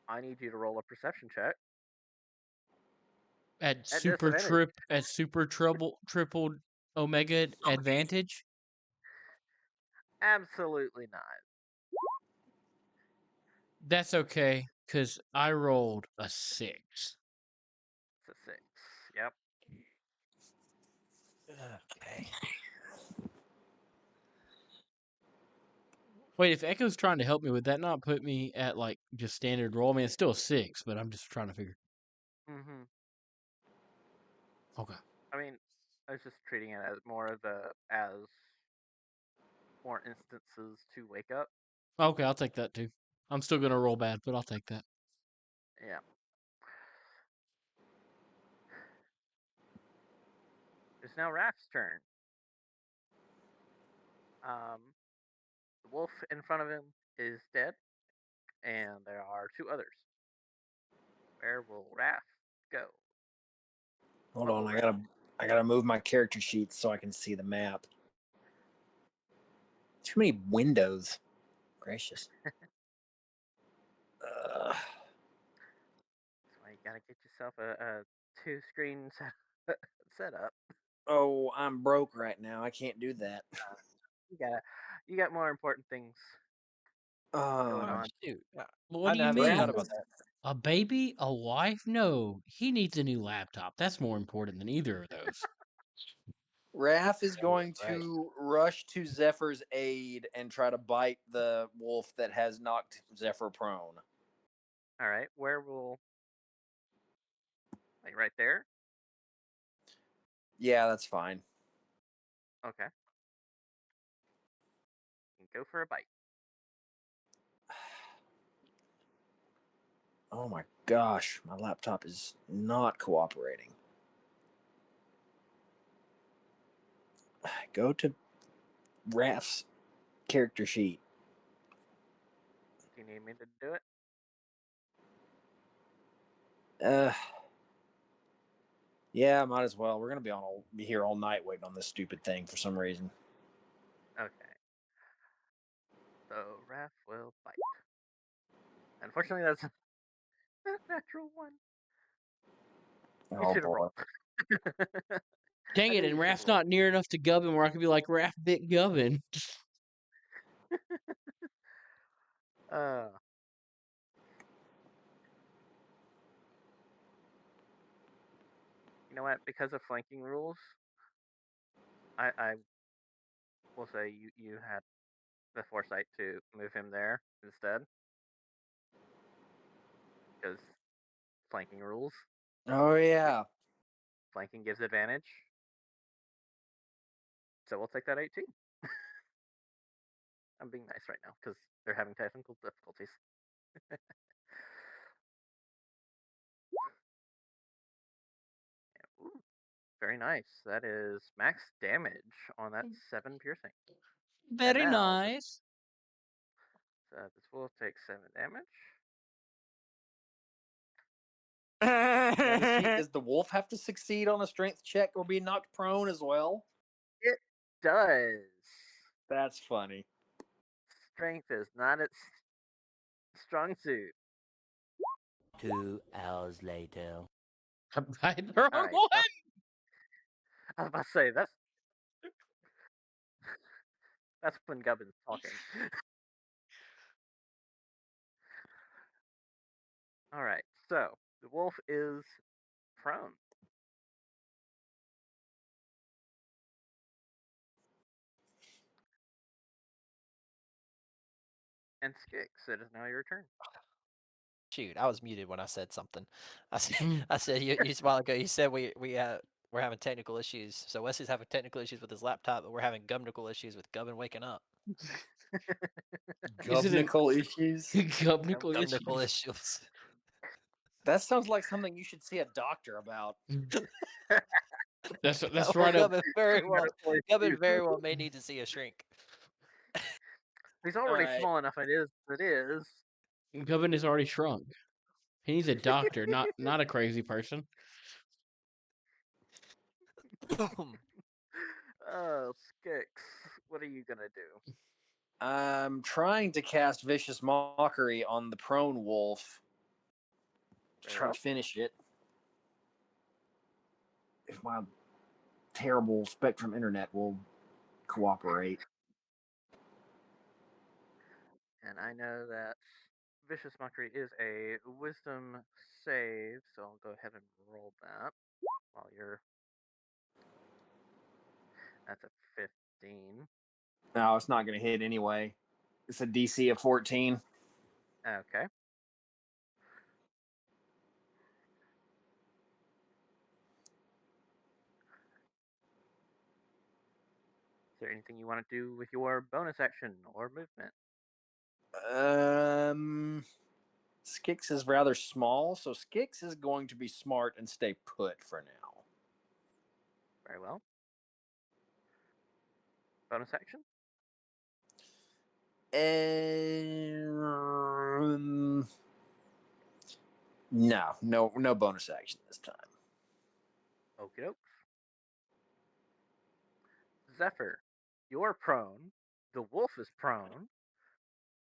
I need you to roll a perception check
At
at
super
disadvantage.
triple omega advantage.
Absolutely not.
That's okay, cause I rolled a 6.
It's a 6. Yep.
Okay.
Wait, if Echo's trying to help me, would that not put me at like just standard roll? I mean, it's still a 6, but I'm just trying to figure.
Mm-hmm.
Okay.
I mean, I was just treating it as more instances to wake up.
Okay, I'll take that too. I'm still gonna roll bad, but I'll take that.
Yeah. It's now Raph's turn. The wolf in front of him is dead, and there are 2 others. Where will Raph go?
Hold
What
on,
will
I
Raph?
gotta move my character sheet so I can see the map. Too many windows. Gracious.
So you gotta get yourself a 2-screen setup.
Oh, I'm broke right now. I can't do that.
You got more important things going
Oh,
on.
Shoot.
What
I
do you
never even thought
mean?
Raph
about
is
that.
A baby? A wife? No, he needs a new laptop. That's more important than either of those.
Raph is
Oh,
going
right.
to rush to Zephyr's aid and try to bite the wolf that has knocked Zephyr prone.
All right, where will like right there?
Yeah, that's fine.
Okay, you can go for a bite.
Oh my gosh, my laptop is not cooperating. Go to Raph's character sheet.
Do you need me to do it?
Yeah, might as well. We're gonna be here all night waiting on this stupid thing for some reason.
Okay. So Raph will bite. Unfortunately, that's a natural one. You
Oh
should have
boy.
rolled.
Dang
I
it,
knew
and
you should
Raph's
have rolled.
not near enough to Gubbin where I could be like, Raph bit Gubbin.
Uh, you know what? Because of flanking rules, I will say you had the foresight to move him there instead, because flanking rules.
Oh yeah.
Flanking gives advantage. So we'll take that 18. I'm being nice right now because they're having technical difficulties. Ooh, very nice. That is max damage on that 7 piercing. And
Very
now
nice.
this will take 7 damage.
Now, does the wolf have to succeed on a strength check or be knocked prone as well?
It does.
That's funny.
Strength is not its strong suit.
2 hours later.
I hit the wrong
All right.
one.
I was about to say that's when Gubbin's talking. All right. So the wolf is prone. And Skix, it is now your turn.
Shoot, I was muted when I said something. I said you a while ago. You said we're having technical issues. So Wesley's having technical issues with his laptop, but we're having gumnical issues with Gubbin waking up.
Is it an
Govnical issues?
Gumnical
Gumnical
issues?
issues.
That sounds like something you should see a doctor about.
That's
Well,
right up.
Gubbin very well.
Medical
Gubbin
issues.
very well may need to see a shrink.
He's already
Alright.
small enough. It is.
Gubbin is already shrunk. He needs a doctor, not a crazy person.
Oh, Skix, what are you gonna do?
I'm trying to cast Vicious Mockery on the prone wolf.
Very
Try
well.
to finish it. If my terrible Spectrum internet will cooperate.
And I know that Vicious Mockery is a Wisdom save, so I'll go ahead and roll that while you're. That's a 15.
No, it's not going to hit anyway. It's a DC of 14.
Okay. Is there anything you want to do with your bonus action or movement?
Skix is rather small, so Skix is going to be smart and stay put for now.
Very well. Bonus action?
No bonus action this time.
Okie dokes. Zephyr, you're prone. The wolf is prone.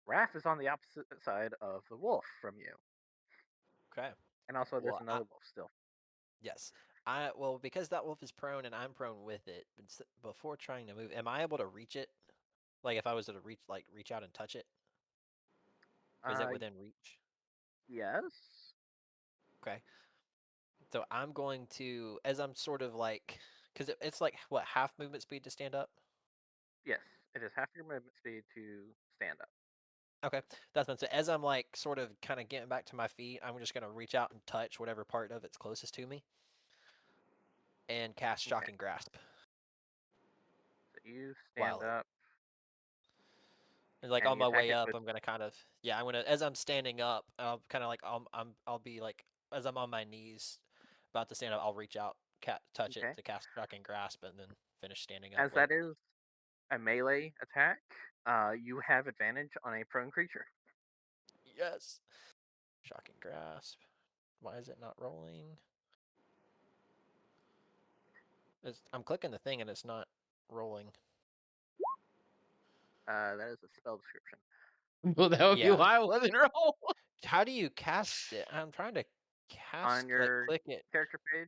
Raph is on the opposite side of the wolf from you.
Okay.
And also, there's
Well,
another wolf still.
Yes. Because that wolf is prone and I'm prone with it, before trying to move, am I able to reach it? Like if I was to reach out and touch it? Or is it within reach?
Yes.
Okay. So I'm going to, as I'm sort of like, because it's like, what, half movement speed to stand up?
Yes. It is half your movement speed to stand up.
Okay. That's fine. So as I'm like sort of kind of getting back to my feet, I'm just going to reach out and touch whatever part of it's closest to me and cast
Okay.
Shocking Grasp.
So you stand up.
And like
and
on
you
my
attack
way
it
up,
with.
I'm gonna as I'm standing up, I'll kind of like I'll be like as I'm on my knees, about to stand up, I'll reach out, touch it
Okay.
to cast Shocking Grasp, and then finish standing up.
As that is a melee attack, you have advantage on a prone creature.
Yes. Shocking Grasp. Why is it not rolling? I'm clicking the thing and it's not rolling.
That is a spell description.
Well, that would be why I wasn't rolling.
How do you cast it? I'm trying to cast
On your
click it.
character page.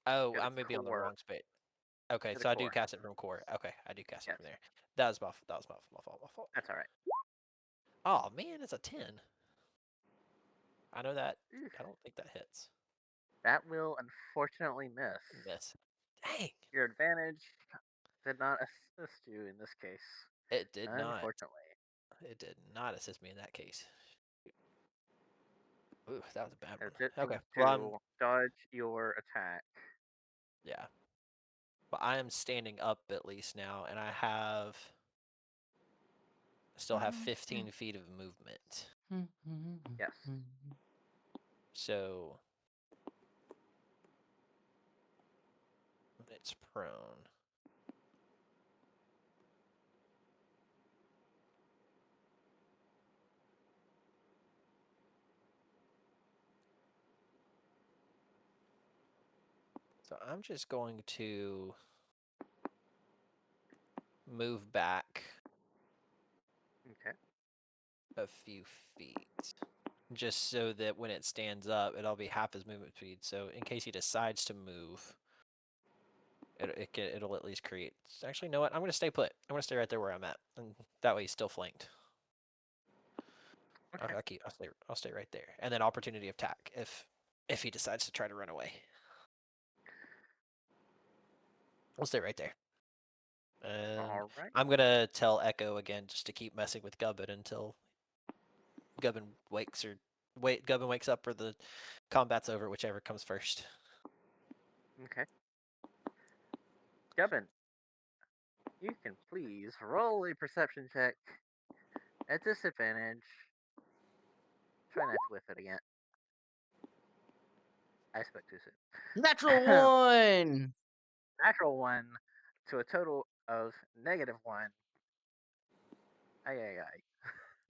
Oh,
go to
I may be on the
core.
wrong space. Okay,
Go to
so I do
core.
cast it from core. Okay, I do cast it
Yes.
from there. That was my fault.
That's all right.
Oh man, it's a 10. I know that.
Oof.
I don't think that hits.
That will unfortunately miss.
Miss. Dang.
Your advantage did not assist you in this case.
It did not.
Unfortunately.
It did not assist me in that case. Ooh, that was a bad one.
Attempting
Okay.
to
Well,
dodge your attack.
yeah. But I am standing up at least now, and I still have 15 feet of movement.
Yes.
So it's prone. So I'm just going to move back
Okay.
a few feet, just so that when it stands up, it'll be half his movement speed. So in case he decides to move, it'll at least create. Actually, you know what? I'm gonna stay put. I'm gonna stay right there where I'm at, and that way he's still flanked.
Okay.
I'll stay right there, and then opportunity of attack if he decides to try to run away. We'll stay right there. And
All right.
I'm gonna tell Echo again just to keep messing with Gubbin until Gubbin Gubbin wakes up or the combat's over, whichever comes first.
Okay. Gubbin, you can please roll a perception check at disadvantage. Try not to whiff it again. I spoke too soon.
Natural one.
Natural 1 to a total of -1. Aye, aye, aye.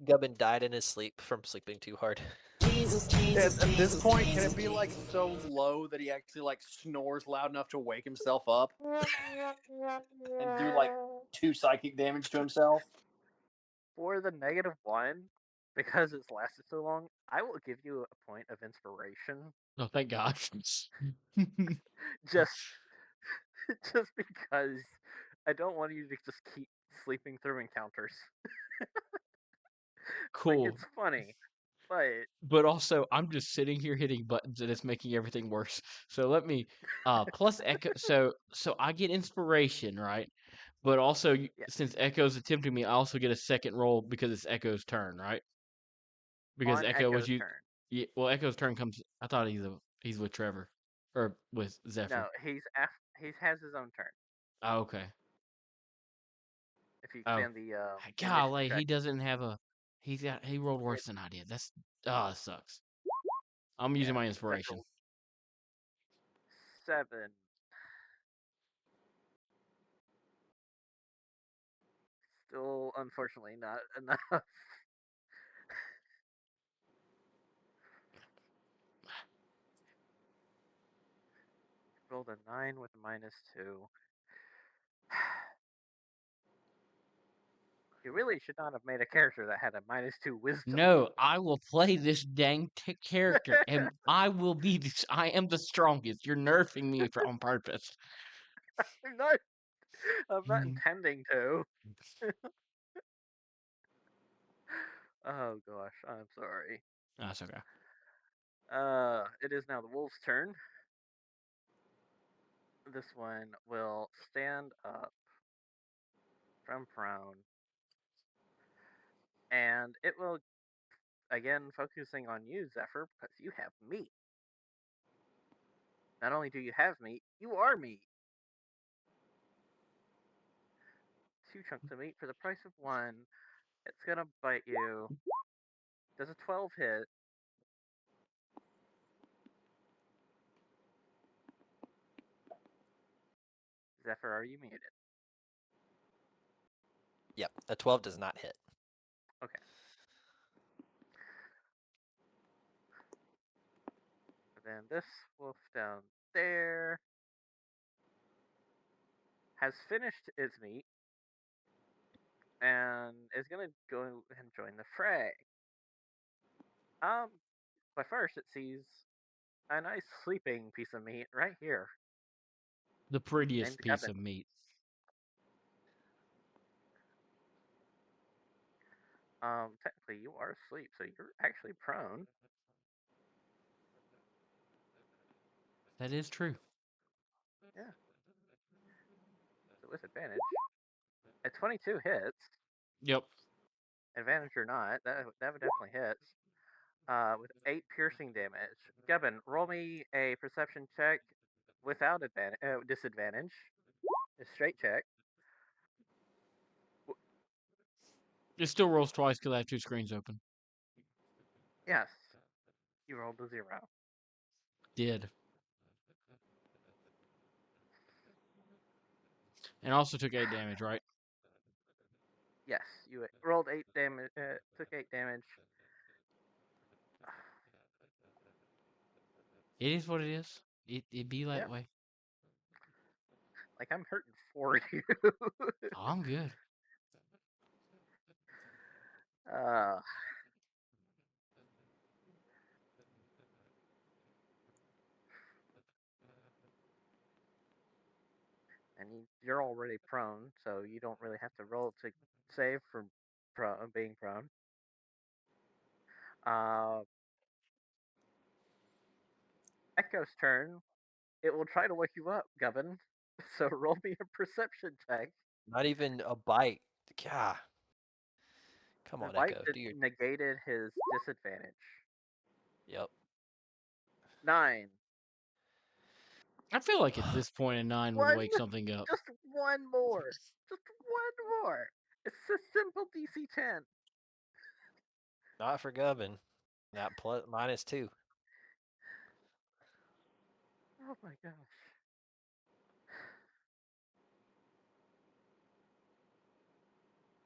Gubbin died in his sleep from sleeping too hard.
At this point, can it be like so low that he actually like snores loud enough to wake himself up and do like 2 psychic damage to himself?
For the -1, because it's lasted so long, I will give you a point of inspiration.
Oh, thank God.
Just, just because I don't want you to just keep sleeping through encounters. Like,
Cool.
it's funny, but
But also, I'm just sitting here hitting buttons and it's making everything worse. So let me plus Echo. So I get inspiration, right? But also,
yes,
since Echo's attempting me, I also get a second roll because it's Echo's turn, right? Because
on
Echo was
Echo's
you.
turn.
Yeah, well, Echo's turn comes. I thought he's with Trevor or with
No,
Zephyr.
he has his own turn.
Oh, okay.
If you
Oh,
expand the initiative
golly, he
check,
doesn't have a. He rolled worse
it,
than I did. That sucks. I'm using
yeah,
my
Zephyr
inspiration.
7. Still, unfortunately, not enough. Rolled a 9 with a -2. You really should not have made a character that had a -2 wisdom.
No, I will play this dang character, and I will be. I am the strongest. You're nerfing me on purpose.
I'm not. I'm not
Mm.
intending to. Oh gosh, I'm sorry.
That's okay.
It is now the wolf's turn. This one will stand up from prone, and it will again focusing on you, Zephyr, because you have meat. Not only do you have meat, you are meat. 2 chunks of meat for the price of 1. It's gonna bite you. Does a 12 hit? Zephyr, are you muted?
Yep, a 12 does not hit.
Okay. Then this wolf down there has finished its meat and is gonna go and join the fray. But first it sees a nice sleeping piece of meat right here,
The prettiest
named
piece
Evan.
of meat.
Technically you are asleep, so you're actually prone.
That is true.
Yeah, so with advantage. At 22 hits,
Yep.
advantage or not, that would definitely hit. With 8 piercing damage. Gavin, roll me a perception check without disadvantage. A straight check.
It still rolls twice because I have 2 screens open.
Yes, you rolled a 0.
Did. And also took 8 damage, right?
Yes, you rolled 8 damage. Took 8 damage.
It is what it is. It be
Yeah,
that way.
like I'm hurting for you.
Oh, I'm good.
uh, and you're already prone, so you don't really have to roll to save from being prone. Uh, Echo's turn. It will try to wake you up, Gubbin. So roll me a perception check.
Not even a bite. Yeah. Come
The
on,
bite
Echo. Do your.
negated his disadvantage.
Yep.
9.
I feel like at this point, a 9 would
One,
wake something up.
just one more. Just one more. It's a simple DC 10.
Not for Gubbin. Not -2.
Oh my gosh.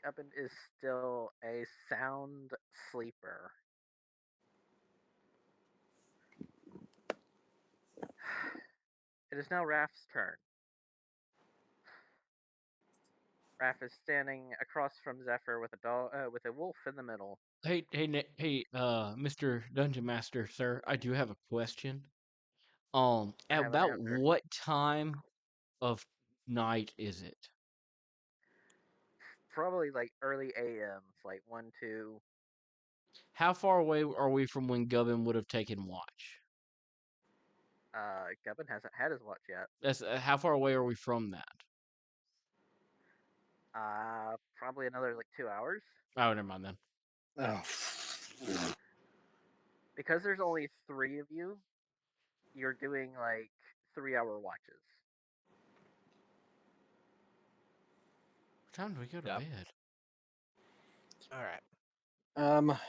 Gubbin is still a sound sleeper. It is now Raph's turn. Raph is standing across from Zephyr with a wolf in the middle.
Hey, Mr. Dungeon Master, sir, I do have a question.
I
At
have an
about
answer.
what time of night is it?
Probably like early AMs, like 1, 2.
How far away are we from when Gubbin would have taken watch?
Gubbin hasn't had his watch yet.
That's how far away are we from that?
Probably another like 2 hours.
Oh, never mind then.
Oh.
Because there's only 3 of you, you're doing like 3-hour watches.
What time do we go to
Yep.
bed?
All right.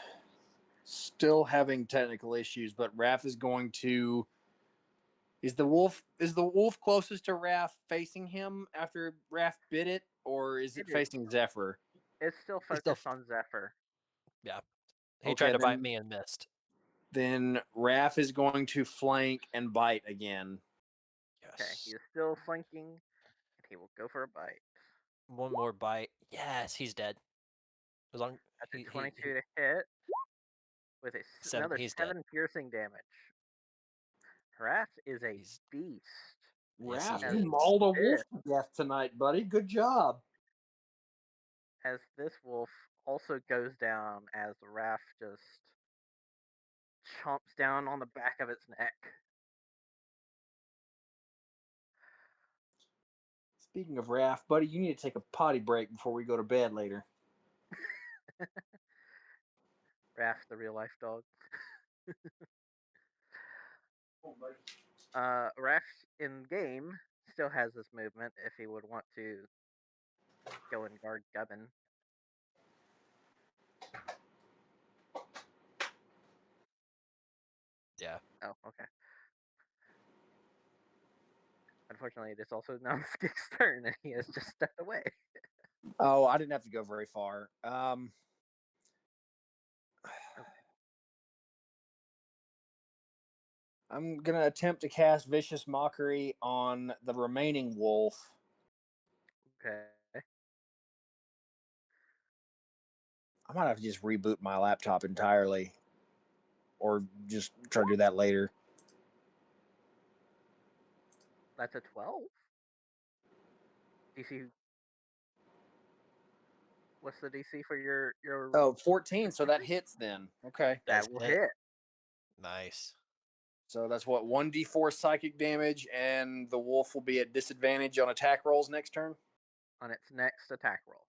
Still having technical issues, but Raph is going to. Is the wolf closest to Raph facing him after Raph bit it, or is it
It is.
facing Zephyr?
It's still
It's still.
focused on Zephyr.
Yeah. He
Okay,
tried to bite
then-
me and missed.
Then Raph is going to flank and bite again.
Okay,
Yes.
he is still flanking, and he will go for a bite.
One more bite. Yes, he's dead. As long
That's a
he
22 to hit with another
he's dead.
7 piercing damage. Raph is a
He's
beast.
yes, he
Raph,
As
you
is.
mauled a wolf
this,
to death tonight, buddy. Good job.
as this wolf also goes down as Raph just chomps down on the back of its neck.
Speaking of Raph, buddy, you need to take a potty break before we go to bed later.
Raph, the real life dog.
Oh, buddy.
Raph in game still has this movement if he would want to go and guard Gubbin.
Yeah.
Oh, okay. Unfortunately, it is also now Skig's turn, and he has just stepped away.
Oh, I didn't have to go very far. I'm gonna attempt to cast Vicious Mockery on the remaining wolf.
Okay.
I might have to just reboot my laptop entirely, or just try to do that later.
That's a 12. DC. What's the DC for your?
Oh, 14, so that hits then. Okay.
Does
That will
hit.
hit
Nice.
So that's what, 1d4 psychic damage, and the wolf will be at disadvantage on attack rolls next turn?
on its next attack roll.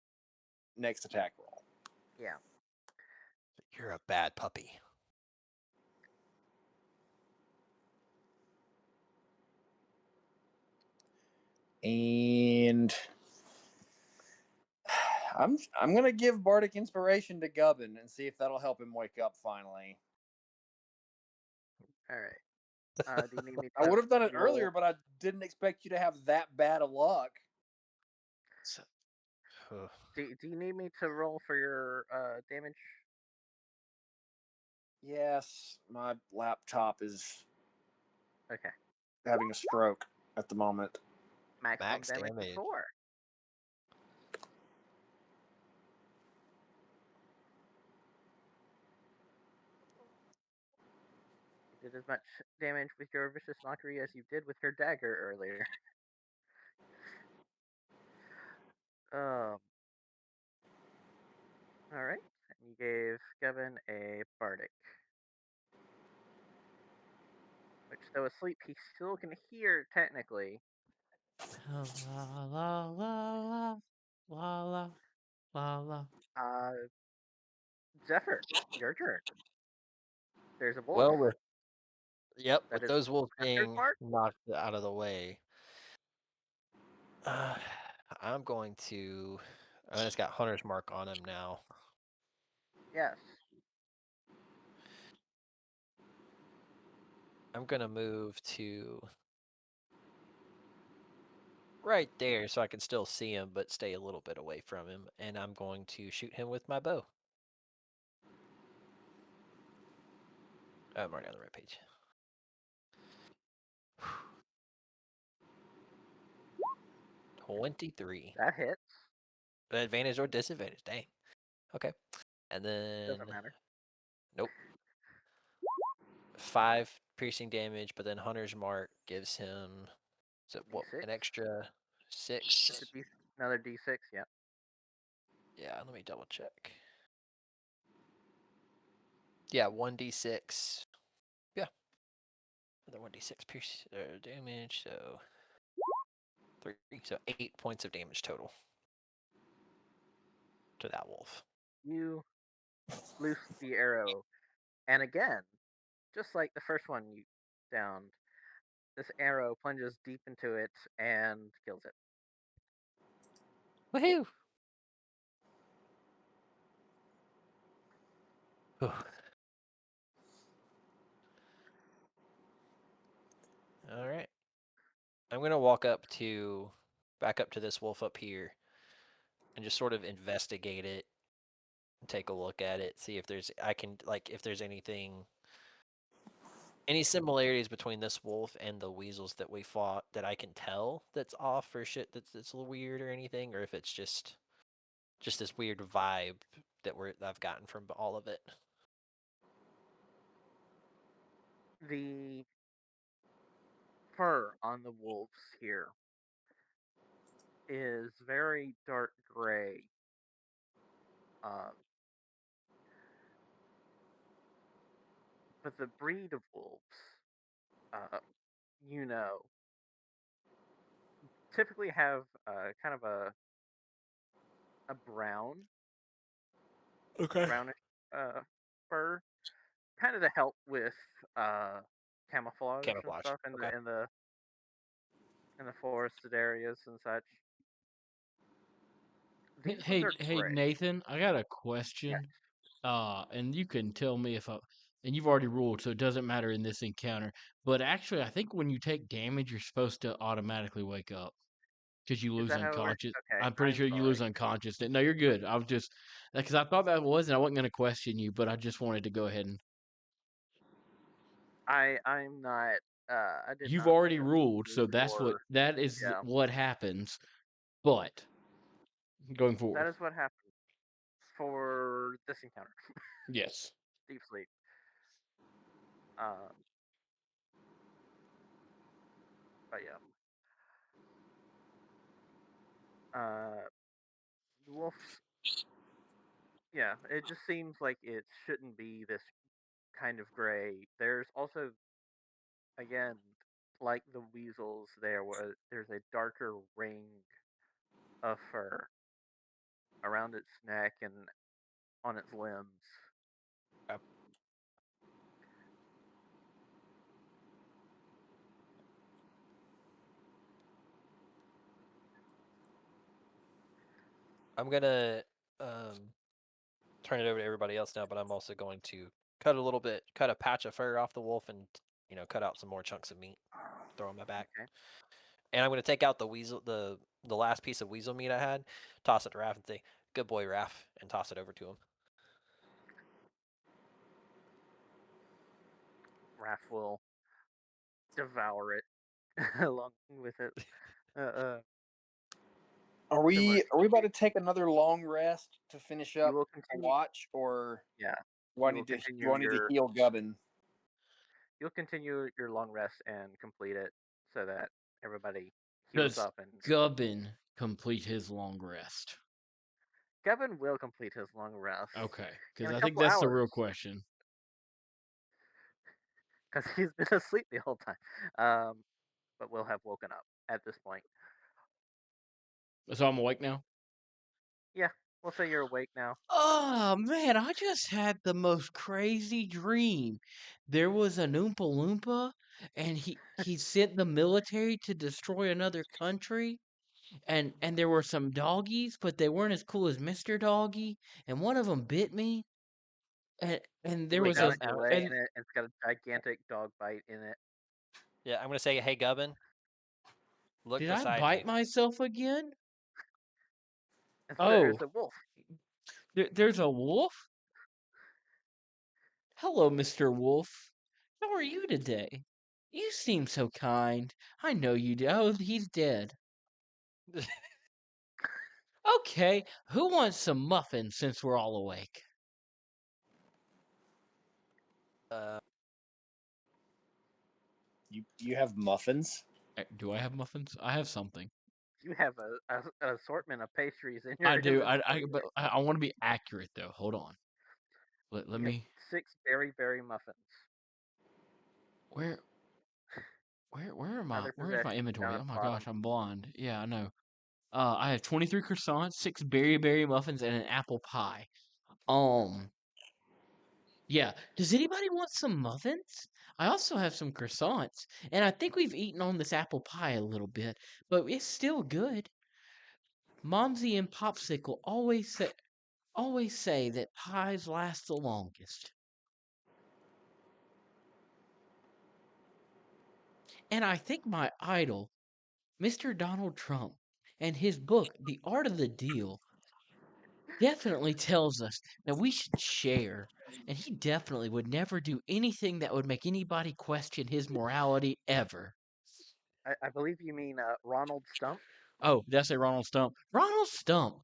Next attack roll.
Yeah.
You're a bad puppy.
And I'm gonna give Bardic Inspiration to Gubbin and see if that'll help him wake up finally.
All right. Do you need me
I
to
would have done it
roll?
earlier, but I didn't expect you to have that bad of luck.
Do you need me to roll for your damage?
Yes, my laptop is
Okay.
having a stroke at the moment.
maximum
Max
damage is
damage.
4. You did as much damage with your vicious mockery as you did with your dagger earlier. Um, all right. And you gave Gavin a bardic, which, though asleep, he still can hear technically.
La la la la la la la la.
Uh, Zephyr, your turn. There's a wolf
Well,
that
with
is
those wolves
hunter's
being
mark.
knocked out of the way, uh, I'm going to. It's got Hunter's Mark on him now.
Yes.
I'm gonna move to right there so I can still see him, but stay a little bit away from him, and I'm going to shoot him with my bow. I'm already on the right page. 23.
That hits.
Advantage or disadvantage? Dang. Okay. And
Doesn't
then
matter.
nope. 5 piercing damage, but then Hunter's Mark gives him what
D6.
an extra
It's
6.
a D, another D6. Yeah.
Yeah, let me double check. Yeah, 1d6. Yeah, another 1d6 pierce damage. So 3. So 8 points of damage total to that wolf.
You loose the arrow, and again, just like the first one you downed, this arrow plunges deep into it and kills it.
Woohoo! All right. I'm gonna walk back up to this wolf up here, and just sort of investigate it, take a look at it, see if if there's any similarities between this wolf and the weasels that we fought that I can tell that's off or shit that's a little weird or anything, or if it's just this weird vibe that I've gotten from all of it.
The fur on the wolves here is very dark gray. Uh, but the breed of wolves, uh, you know, typically have kind of a
Okay.
brownish fur, kind of to help with camouflage and
Camouflage.
stuff in
Okay.
the forested areas and such.
Hey,
These ones
hey,
are
hey,
gray.
Nathan, I got a
Yes.
question. And you can tell me if and you've already ruled, so it doesn't matter in this encounter. But actually, I think when you take damage, you're supposed to automatically wake up because you
Is
lose
that how it works?
unconscious.
Okay,
I'm pretty
I'm
sure you
sorry.
lose unconsciousness. No, you're good. I was just because I thought that was, and I wasn't going to question you, but I just wanted to go ahead and
I'm not. I did
you've
not
already
look up
ruled,
the
so
for.
that is
Yeah,
what happens. But going
that
forward,
is what happened for this encounter.
yes.
Deep sleep. Um, but yeah. The wolves. Yeah, it just seems like it shouldn't be this kind of gray. There's also, again, like the weasels, there's a darker ring of fur around its neck and on its limbs.
I'm gonna turn it over to everybody else now, but I'm also going to cut a patch of fur off the wolf, and cut out some more chunks of meat, throw on my back.
Okay.
And I'm gonna take out the last piece of weasel meat I had, toss it to Raph, and say, "Good boy, Raph," and toss it over to him.
Raph will devour it along with it. Uh,
Are
similar
we
to
are we about to take another long rest to finish
you
up
will
a
continue.
watch, or
Yeah,
do I
you will
need to
continue your
heal Gubbin?
you'll continue your long rest and complete it so that everybody heals
Does
up and
Gubbin complete his long rest?
Kevin will complete his long rest
Okay,
in
because
a
I think
couple
that's the
hours
real question.
because he's been asleep the whole time. Um, but will have woken up at this point.
So I'm awake now?
Yeah, we'll say you're awake now.
Oh man, I just had the most crazy dream. There was an Oompa Loompa, and he sent the military to destroy another country, and there were some doggies, but they weren't as cool as Mr. Doggy, and one of them bit me, and
You
there
look
was
down
a
at your leg
and
and it's got a gigantic dog bite in it.
Yeah, I'm gonna say, hey Gubbin, look
did I
beside
bite
you.
myself again?
And there's
Oh,
a wolf.
there's a wolf? Hello, Mr. Wolf. How are you today? You seem so kind. I know you do. Oh, he's dead. Okay, who wants some muffins since we're all awake?
uh,
You have muffins?
Do I have muffins? I have something.
You have an assortment of pastries in your
I do.
inventory.
But I want to be accurate though. Hold on. Let
You have
me.
6 berry muffins.
Where
Other
where's my
possessions down
inventory?
at
Oh
the
my
bottom.
gosh, I'm blind. Yeah, I know. I have 23 croissants, 6 berry muffins, and an apple pie. Um, yeah. Does anybody want some muffins? I also have some croissants, and I think we've eaten on this apple pie a little bit, but it's still good. Momsy and Popsicle always say that pies last the longest. And I think my idol, Mr. Donald Trump, and his book, The Art of the Deal, definitely tells us that we should share. And he definitely would never do anything that would make anybody question his morality ever.
I believe you mean Ronald Stump.
Oh, did I say Ronald Stump? Ronald Stump.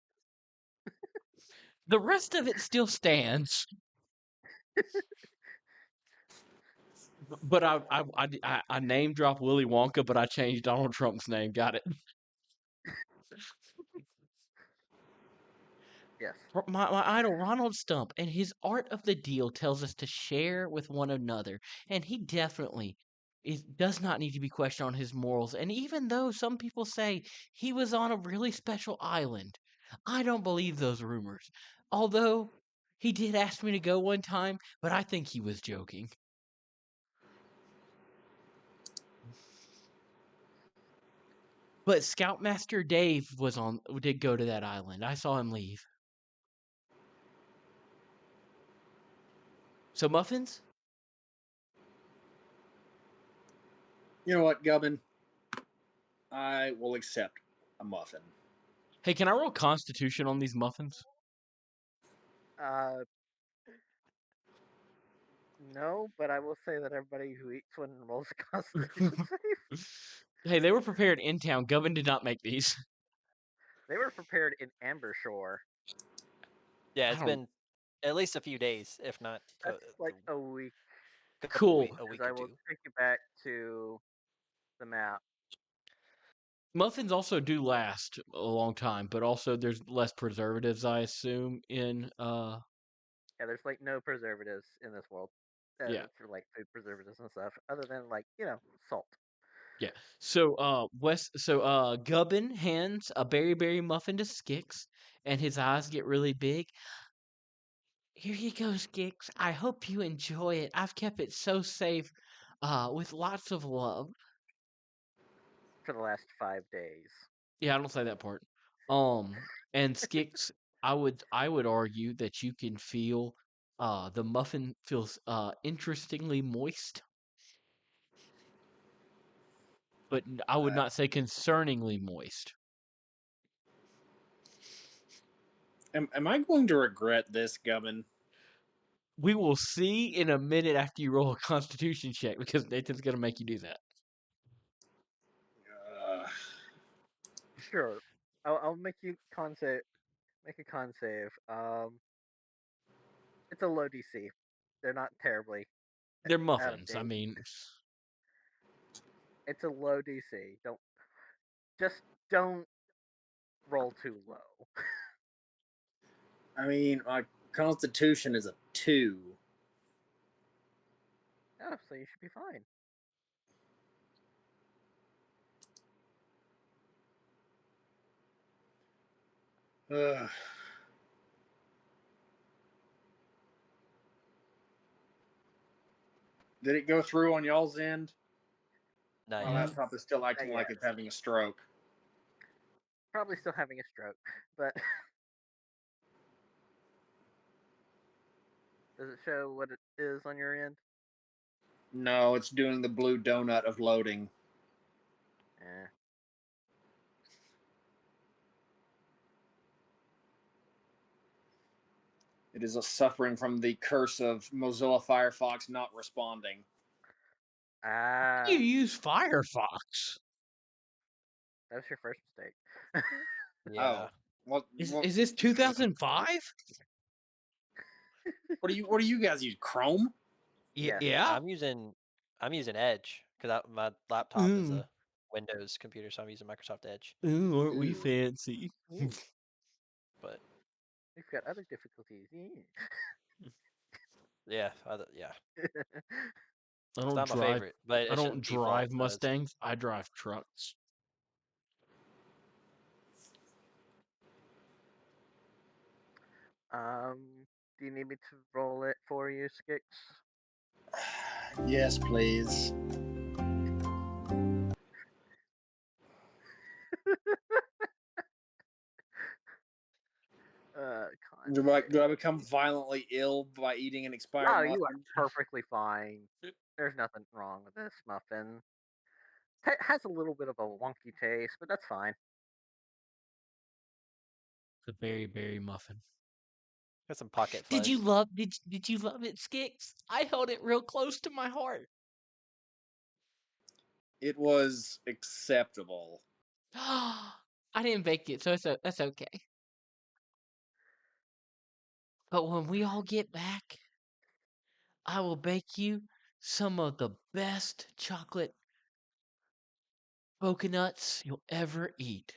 The rest of it still stands. But I name dropped Willy Wonka, but I changed Donald Trump's name. Got it.
Yes.
My idol Ronald Stump and his Art of the Deal tells us to share with one another, and he definitely does not need to be questioned on his morals. And even though some people say he was on a really special island, I don't believe those rumors. Although he did ask me to go one time, but I think he was joking. But Scoutmaster Dave did go to that island. I saw him leave. So muffins?
You know what, Gubbin? I will accept a muffin.
Hey, can I roll Constitution on these muffins?
Uh, no, but I will say that everybody who eats one rolls a Constitution save.
Hey, they were prepared in town. Govin did not make these.
They were prepared in Amber Shore.
yeah,
I
it's
don't.
been at least a few days, if not
That's like a week,
Cool.
a
because
week
I
or
will
two.
take you back to the map.
Muffins also do last a long time, but also there's less preservatives, I assume, in
Yeah, there's like no preservatives in this world
yeah.
for like food preservatives and stuff, other than like salt.
Yeah. So Gubbin hands a berry muffin to Skix and his eyes get really big. Here you go, Skix. I hope you enjoy it. I've kept it so safe, with lots of love.
For the last 5 days.
Yeah, I don't say that part. And Skix, I would argue that you can feel the muffin feels interestingly moist, but I would
Uh,
not say concerningly moist.
am I going to regret this, Gubbin?
We will see in a minute after you roll a constitution check because Nathan's gonna make you do that.
Uh,
Sure. I'll make you con save. Make a con save. It's a low DC. They're not terribly
They're
out of
muffins. I
date.
mean,
It's a low DC. Don't roll too low.
I mean, my Constitution is a 2.
Oh, so you should be fine.
Ugh. Did it go through on y'all's end?
Not
My
yet.
laptop is still acting
Not
like
yet.
it's having a stroke.
Probably still having a stroke, but does it show what it is on your end?
No, it's doing the blue donut of loading.
Eh.
It is suffering from the curse of Mozilla Firefox not responding.
you
Ah,
use Firefox.
that was your first mistake.
Yeah.
Oh, what?
Is this 2005?
What do you guys use? Chrome?
Yes.
Yeah.
I'm using Edge because my laptop is
Ooh,
a Windows computer, so I'm using Microsoft Edge.
ooh, aren't we
Ew.
fancy?
But
We've got other difficulties.
yeah,
I
it's
don't
not my
drive.
favorite, but
I
it
don't
shouldn't default.
drive
So it's
Mustangs. I drive trucks.
Do you need me to roll it for you, Skix?
Yes, please.
Con
Do I
save.
become violently ill by eating an expired
Oh, you are
muffin?
perfectly fine. There's nothing wrong with this muffin. Has a little bit of a wonky taste, but that's fine.
The berry muffin.
got some pocket
Did you
fuzz.
love? Did you love it, Skix? I held it real close to my heart.
It was acceptable.
I didn't bake it, so that's okay. But when we all get back, I will bake you some of the best chocolate coconuts you'll ever eat.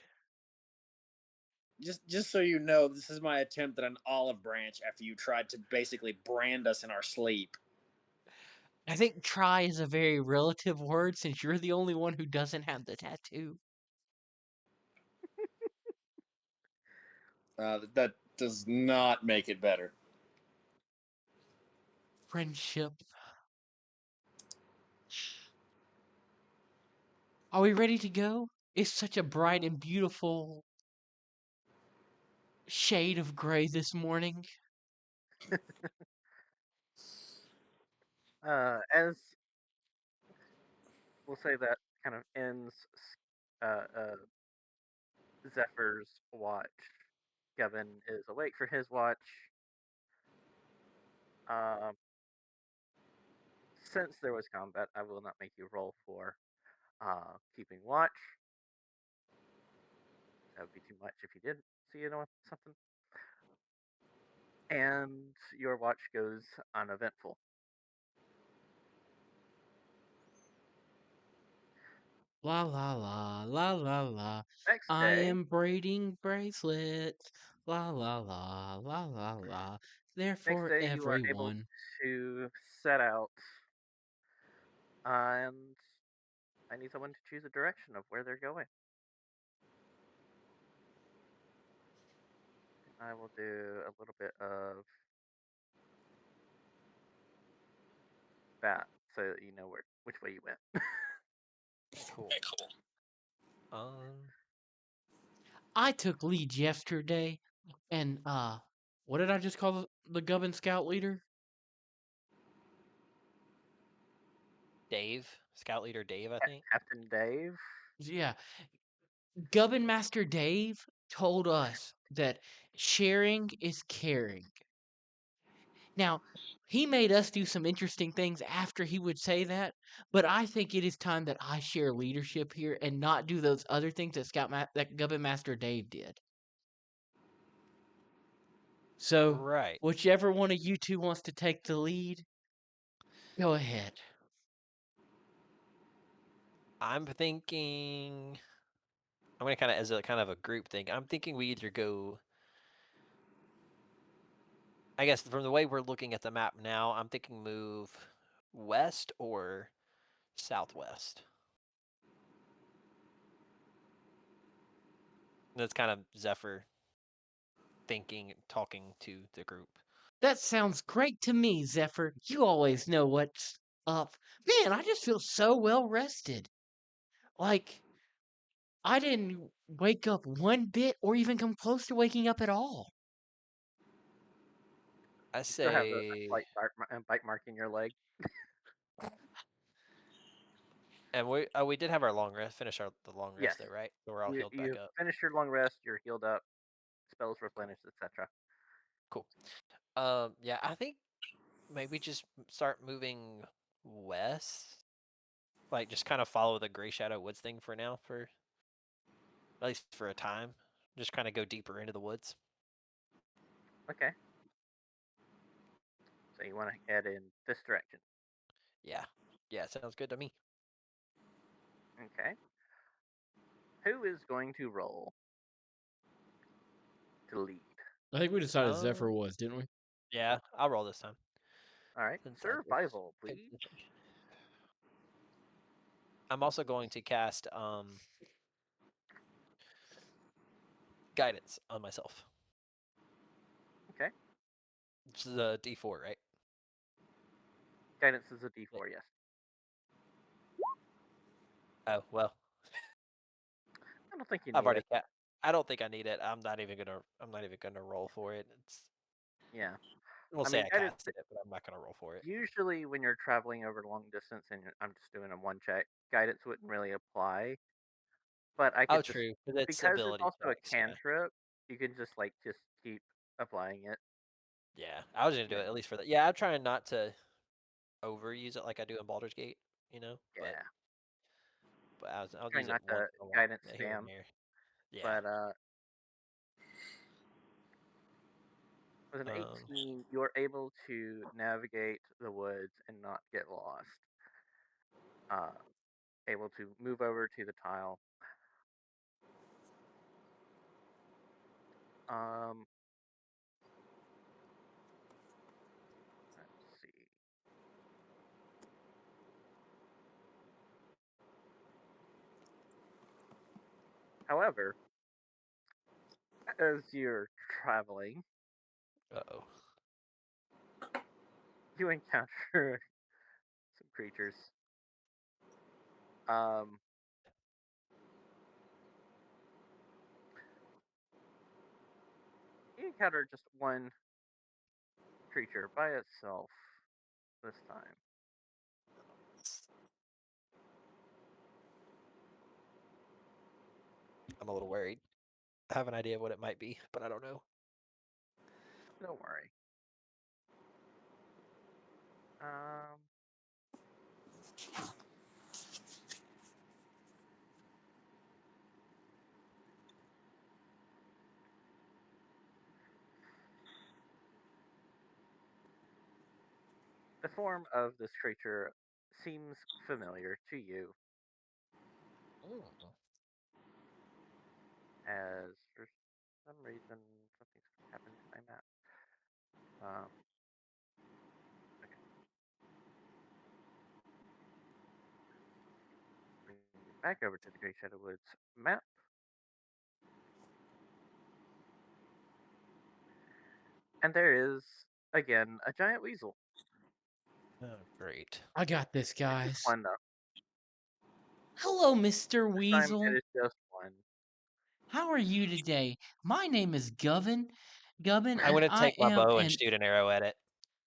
Just so you know, this is my attempt at an olive branch after you tried to basically brand us in our sleep.
I think try is a very relative word since you're the only one who doesn't have the tattoo.
That does not make it better.
Friendship. Are we ready to go? It's such a bright and beautiful shade of gray this morning.
As we'll say that kind of ends Zephyr's watch. Gavin is awake for his watch. Um, since there was combat, I will not make you roll for keeping watch. That would be too much if you did see it on something. And your watch goes uneventful.
La la la la la la.
Next
I
day,
am braiding bracelets. La la la la la la. They're
next
for
day you are able
everyone.
to set out, and I need someone to choose a direction of where they're going. I will do a little bit of that so that you know which way you went.
Cool. Um,
I took lead yesterday, and what did I just call the Gubbin Scout leader?
Dave, Scout Leader Dave, I think.
Captain Dave.
Yeah, Gubbin Master Dave told us that sharing is caring. Now, he made us do some interesting things after he would say that, but I think it is time that I share leadership here and not do those other things that Gubbin Master Dave did. So,
Right.
whichever one of you two wants to take the lead, go ahead.
I'm thinking I'm gonna kind of as a kind of a group thing. I'm thinking we either go. I guess from the way we're looking at the map now, I'm thinking move west or southwest. That's kind of Zephyr thinking, talking to the group.
That sounds great to me, Zephyr. You always know what's up. Man, I just feel so well rested. Like, I didn't wake up one bit or even come close to waking up at all.
I
You still have a
say,
slight bite mark in your leg.
and we did have our long rest. Finish the long
Yes.
rest though, right? So we're all
You
healed back
you
up.
finish your long rest. You're healed up. Spells replenished, etc.
Cool. Yeah, I think maybe just start moving west. Like just kind of follow the Greyshadow Woods thing for now, for at least for a time. Just kind of go deeper into the woods.
Okay. So you want to head in this direction.
Yeah. Yeah, sounds good to me.
Okay. Who is going to roll to lead?
I think we decided
Um,
Zephyr was, didn't we?
yeah, I'll roll this time.
All right.
Since I just
Survival,
picked
please.
this. I'm also going to cast guidance on myself.
Okay.
This is a D4, right?
Guidance is a D4. Yes.
Oh well,
I don't think you
I've
need
already
it.
cast. I don't think I need it. I'm not even gonna roll for it. It's.
Yeah.
We'll
I
say
mean,
I
guidance.
casted it, but I'm not gonna roll for it.
Usually, when you're traveling over long distance and I'm just doing a one check, guidance wouldn't really apply. But I
Oh,
could just
true. Because it's
because it's
ability
also a
checks. Yeah.
cantrip, you can just keep applying it.
Yeah. I was gonna do
Yeah.
it at least for that. Yeah, I'm trying not to overuse it like I do in Baldur's Gate. You know, but
Yeah.
I'll
Trying
use it
not
once
to
in a while,
guidance
yeah, here and
spam,
there. Yeah.
but with an
Um.
18, you're able to navigate the woods and not get lost. Uh, able to move over to the tile. Um, let's see. However, as you're traveling,
Uh-oh.
you encounter some creatures. Um, you encounter just one creature by itself this time.
I'm a little worried. I have an idea of what it might be, but I don't know.
Don't worry. Um, the form of this creature seems familiar to you,
Mm.
as for some reason something's happened to my map. Um, okay, bring you back over to the Greyshadow Woods map. And there is, again, a giant weasel.
Oh, great.
I got this,
It's just
guys.
one, though.
Hello, Mr.
This time it
Weasel.
is just one.
How are you today? My name is Gubbin,
I'm
and
gonna
I
take my
am
bow and
an
shoot an arrow at it.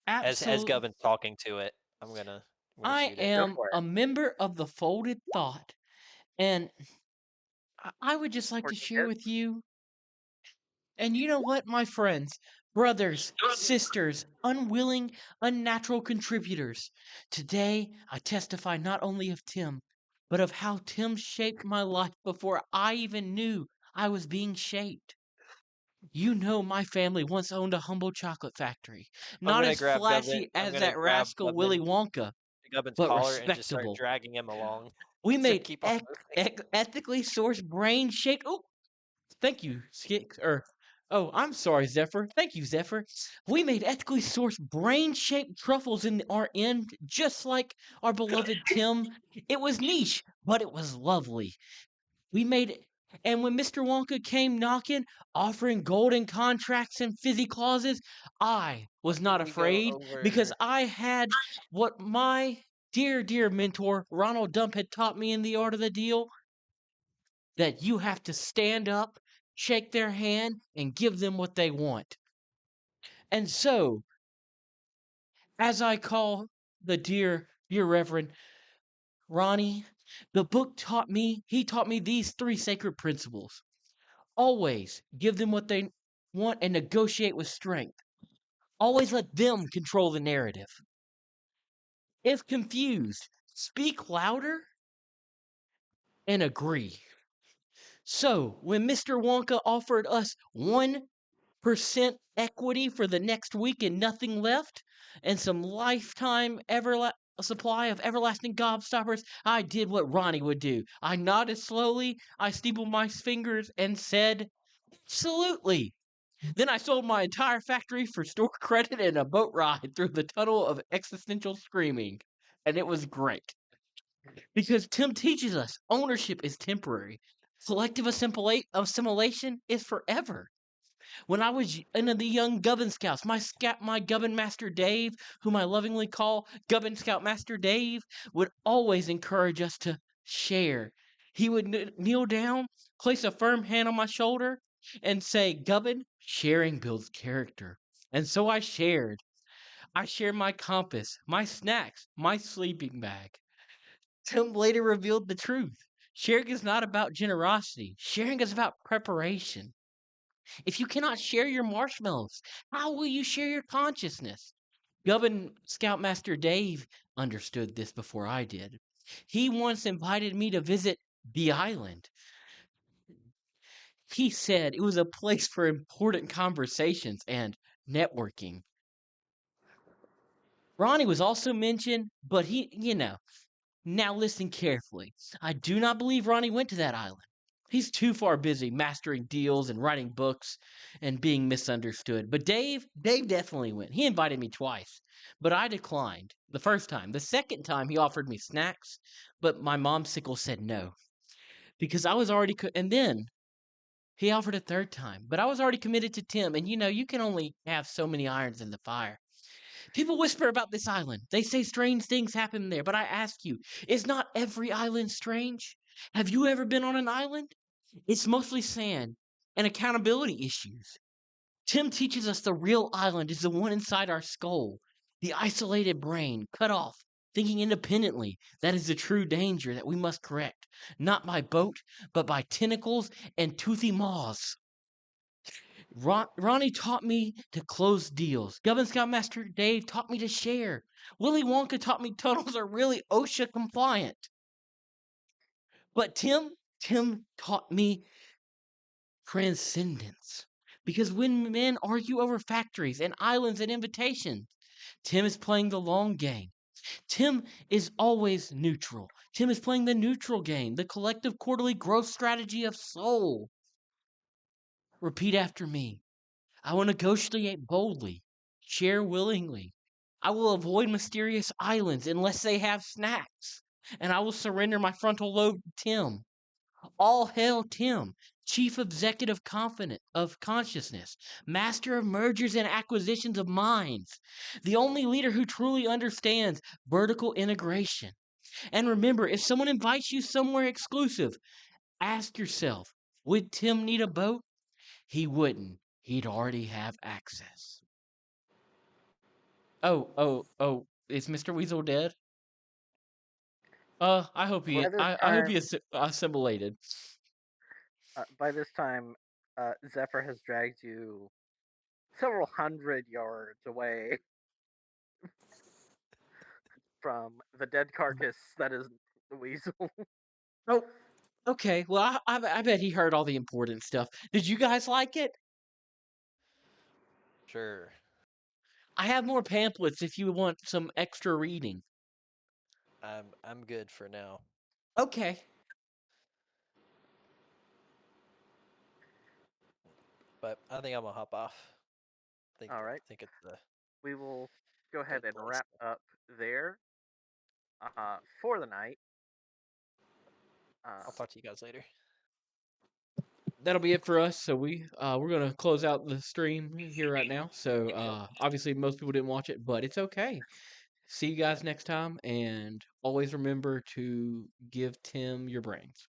As
absolute.
Gubbin's talking to it, I'm gonna
I
shoot it.
Go
am
for it.
a member of the Folded Thought, and I would just like to
14
share with
hits.
you And you know what, my friends, brothers, sisters, unwilling, unnatural contributors? Today, I testify not only of Tim, but of how Tim shaped my life before I even knew I was being shaped. You know, my family once owned a humble chocolate factory,
I'm
not
gonna
as
grab Gubbin.
flashy
I'm
as
gonna
that
grab
rascal Willy Wonka,
Gubbin's
but
collar and just start
respectable.
dragging him along
We
to
made
keep on moving.
ethically sourced brain shake. Oh, thank you, Skix. Oh, I'm sorry, Zephyr. Thank you, Zephyr. We made ethically sourced brain-shaped truffles in our end, just like our beloved Tim. It was niche, but it was lovely. We made it. And when Mr. Wonka came knocking, offering golden contracts and fizzy clauses, I
Why
was
did
not
we go
afraid because
over?
I had what my dear, dear mentor, Ronald Dump, had taught me in the art of the deal, that you have to stand up, shake their hand, and give them what they want. And so, as I call the dear Reverend Ronnie, the book he taught me these three sacred principles. Always give them what they want and negotiate with strength. Always let them control the narrative. If confused, speak louder and agree. So, when Mr. Wonka offered us 1% equity for the next week and nothing left, and some lifetime supply of everlasting gobstoppers, I did what Ronnie would do. I nodded slowly, I steepled my fingers, and said, "Absolutely." Then I sold my entire factory for store credit and a boat ride through the tunnel of existential screaming. And it was great. Because Tim teaches us ownership is temporary. Selective assimilation is forever. When I was in the young Gubbin Scouts, my Gubbin Master Dave, whom I lovingly call Gubbin Scoutmaster Dave, would always encourage us to share. He would kneel down, place a firm hand on my shoulder, and say, "Gubbin, sharing builds character." And so I shared. I shared my compass, my snacks, my sleeping bag. Tim later revealed the truth. Sharing is not about generosity. Sharing is about preparation. If you cannot share your marshmallows, how will you share your consciousness? Gubbin Scoutmaster Dave understood this before I did. He once invited me to visit the island. He said it was a place for important conversations and networking. Ronnie was also mentioned, but now listen carefully. I do not believe Ronnie went to that island. He's too far busy mastering deals and writing books and being misunderstood. But Dave definitely went. He invited me twice, but I declined the first time. The second time, he offered me snacks, but my momsicle said no because I was already. And then he offered a third time, but I was already committed to Tim. And you can only have so many irons in the fire. People whisper about this island. They say strange things happen there, but I ask you, is not every island strange? Have you ever been on an island? It's mostly sand and accountability issues. Tim teaches us the real island is the one inside our skull, the isolated brain, cut off, thinking independently. That is the true danger that we must correct, not by boat, but by tentacles and toothy maws. Ronnie taught me to close deals. Gubbin Scoutmaster Dave taught me to share. Willy Wonka taught me tunnels are really OSHA compliant. But Tim taught me transcendence. Because when men argue over factories and islands and invitations, Tim is playing the long game. Tim is always neutral. Tim is playing the neutral game, the collective quarterly growth strategy of soul. Repeat after me. I will negotiate boldly, share willingly. I will avoid mysterious islands unless they have snacks. And I will surrender my frontal lobe to Tim. All hail Tim, Chief Executive of Consciousness, Master of Mergers and Acquisitions of Minds, the only leader who truly understands vertical integration. And remember, if someone invites you somewhere exclusive, ask yourself, would Tim need a boat? He wouldn't. He'd already have access. Oh, is Mr. Weasel dead? I hope
By
he
this
I hope he
time,
assimilated.
by this time, Zephyr has dragged you several hundred yards away from the dead carcass that is the weasel.
Oh, okay. Well, I bet he heard all the important stuff. Did you guys like it?
Sure.
I have more pamphlets if you want some extra reading.
I'm good for now.
Okay.
But I think I'm gonna hop off.
All right,
Think it's a
we will go ahead
good
and
place.
wrap up there for the night.
I'll talk to you guys later.
That'll be it for us. So we're gonna close out the stream here right now. So obviously most people didn't watch it, but it's okay. See you guys next time, and always remember to give Tim your brains.